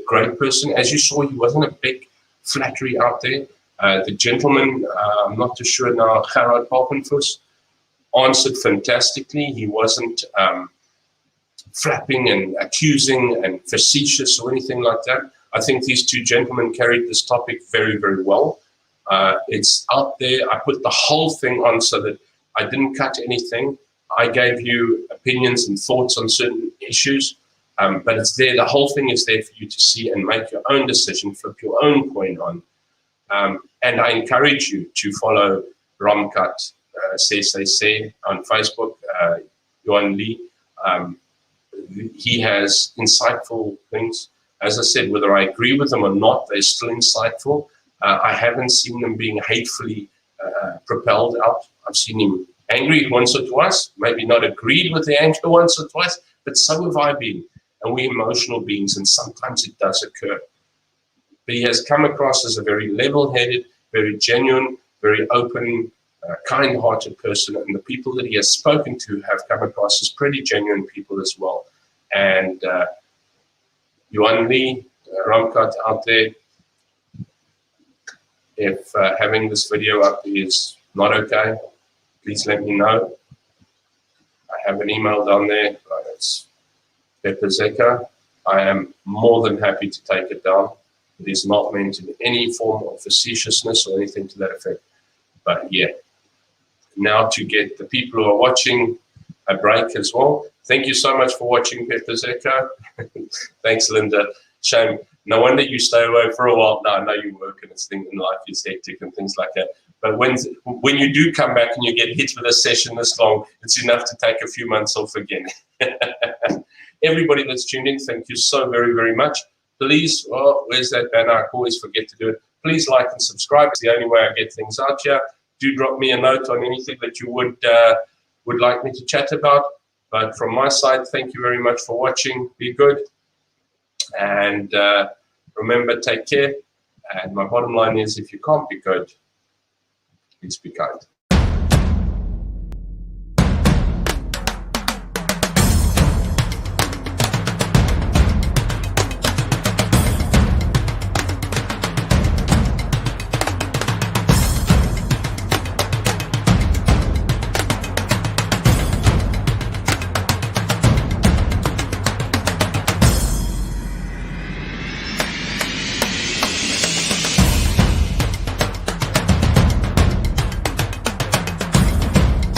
great person. As you saw, he wasn't a big flattery out there. The gentleman, I'm not too sure now, Gerard Palpenfuss, answered fantastically. He wasn't flapping and accusing and facetious or anything like that. I think these two gentlemen carried this topic very, very well. It's out there. I put the whole thing on so that I didn't cut anything. I gave you opinions and thoughts on certain issues, but it's there. The whole thing is there for you to see and make your own decision, flip your own coin on. And I encourage you to follow Ramkat, say on Facebook, Johan Lee. He has insightful things. As I said, whether I agree with them or not, they're still insightful. I haven't seen them being hatefully propelled out. I've seen him angry once or twice, maybe not agreed with the anger once or twice, but so have I been. And we're emotional beings, and sometimes it does occur. But he has come across as a very level-headed, very genuine, very open, kind-hearted person, and the people that he has spoken to have come across as pretty genuine people as well. And Johan Lee, Ramkat out there, if having this video up is not okay, please let me know. I have an email down there. It's Pepper Zeka. I am more than happy to take it down. It is not meant in any form of facetiousness or anything to that effect. But yeah, now to get the people who are watching a break as well. Thank you so much for watching, Pepper Zeka. Thanks, Linda. Shame. No wonder you stay away for a while. No, I know you work and it's things in life is hectic and things like that. But when you do come back and you get hit with a session this long, it's enough to take a few months off again. Everybody that's tuned in, thank you so very, very much. Please, where's that banner? I always forget to do it. Please like and subscribe. It's the only way I get things out here. Do drop me a note on anything that you would like me to chat about. But from my side, thank you very much for watching. Be good. And remember, take care. And my bottom line is, if you can't be good, please be kind.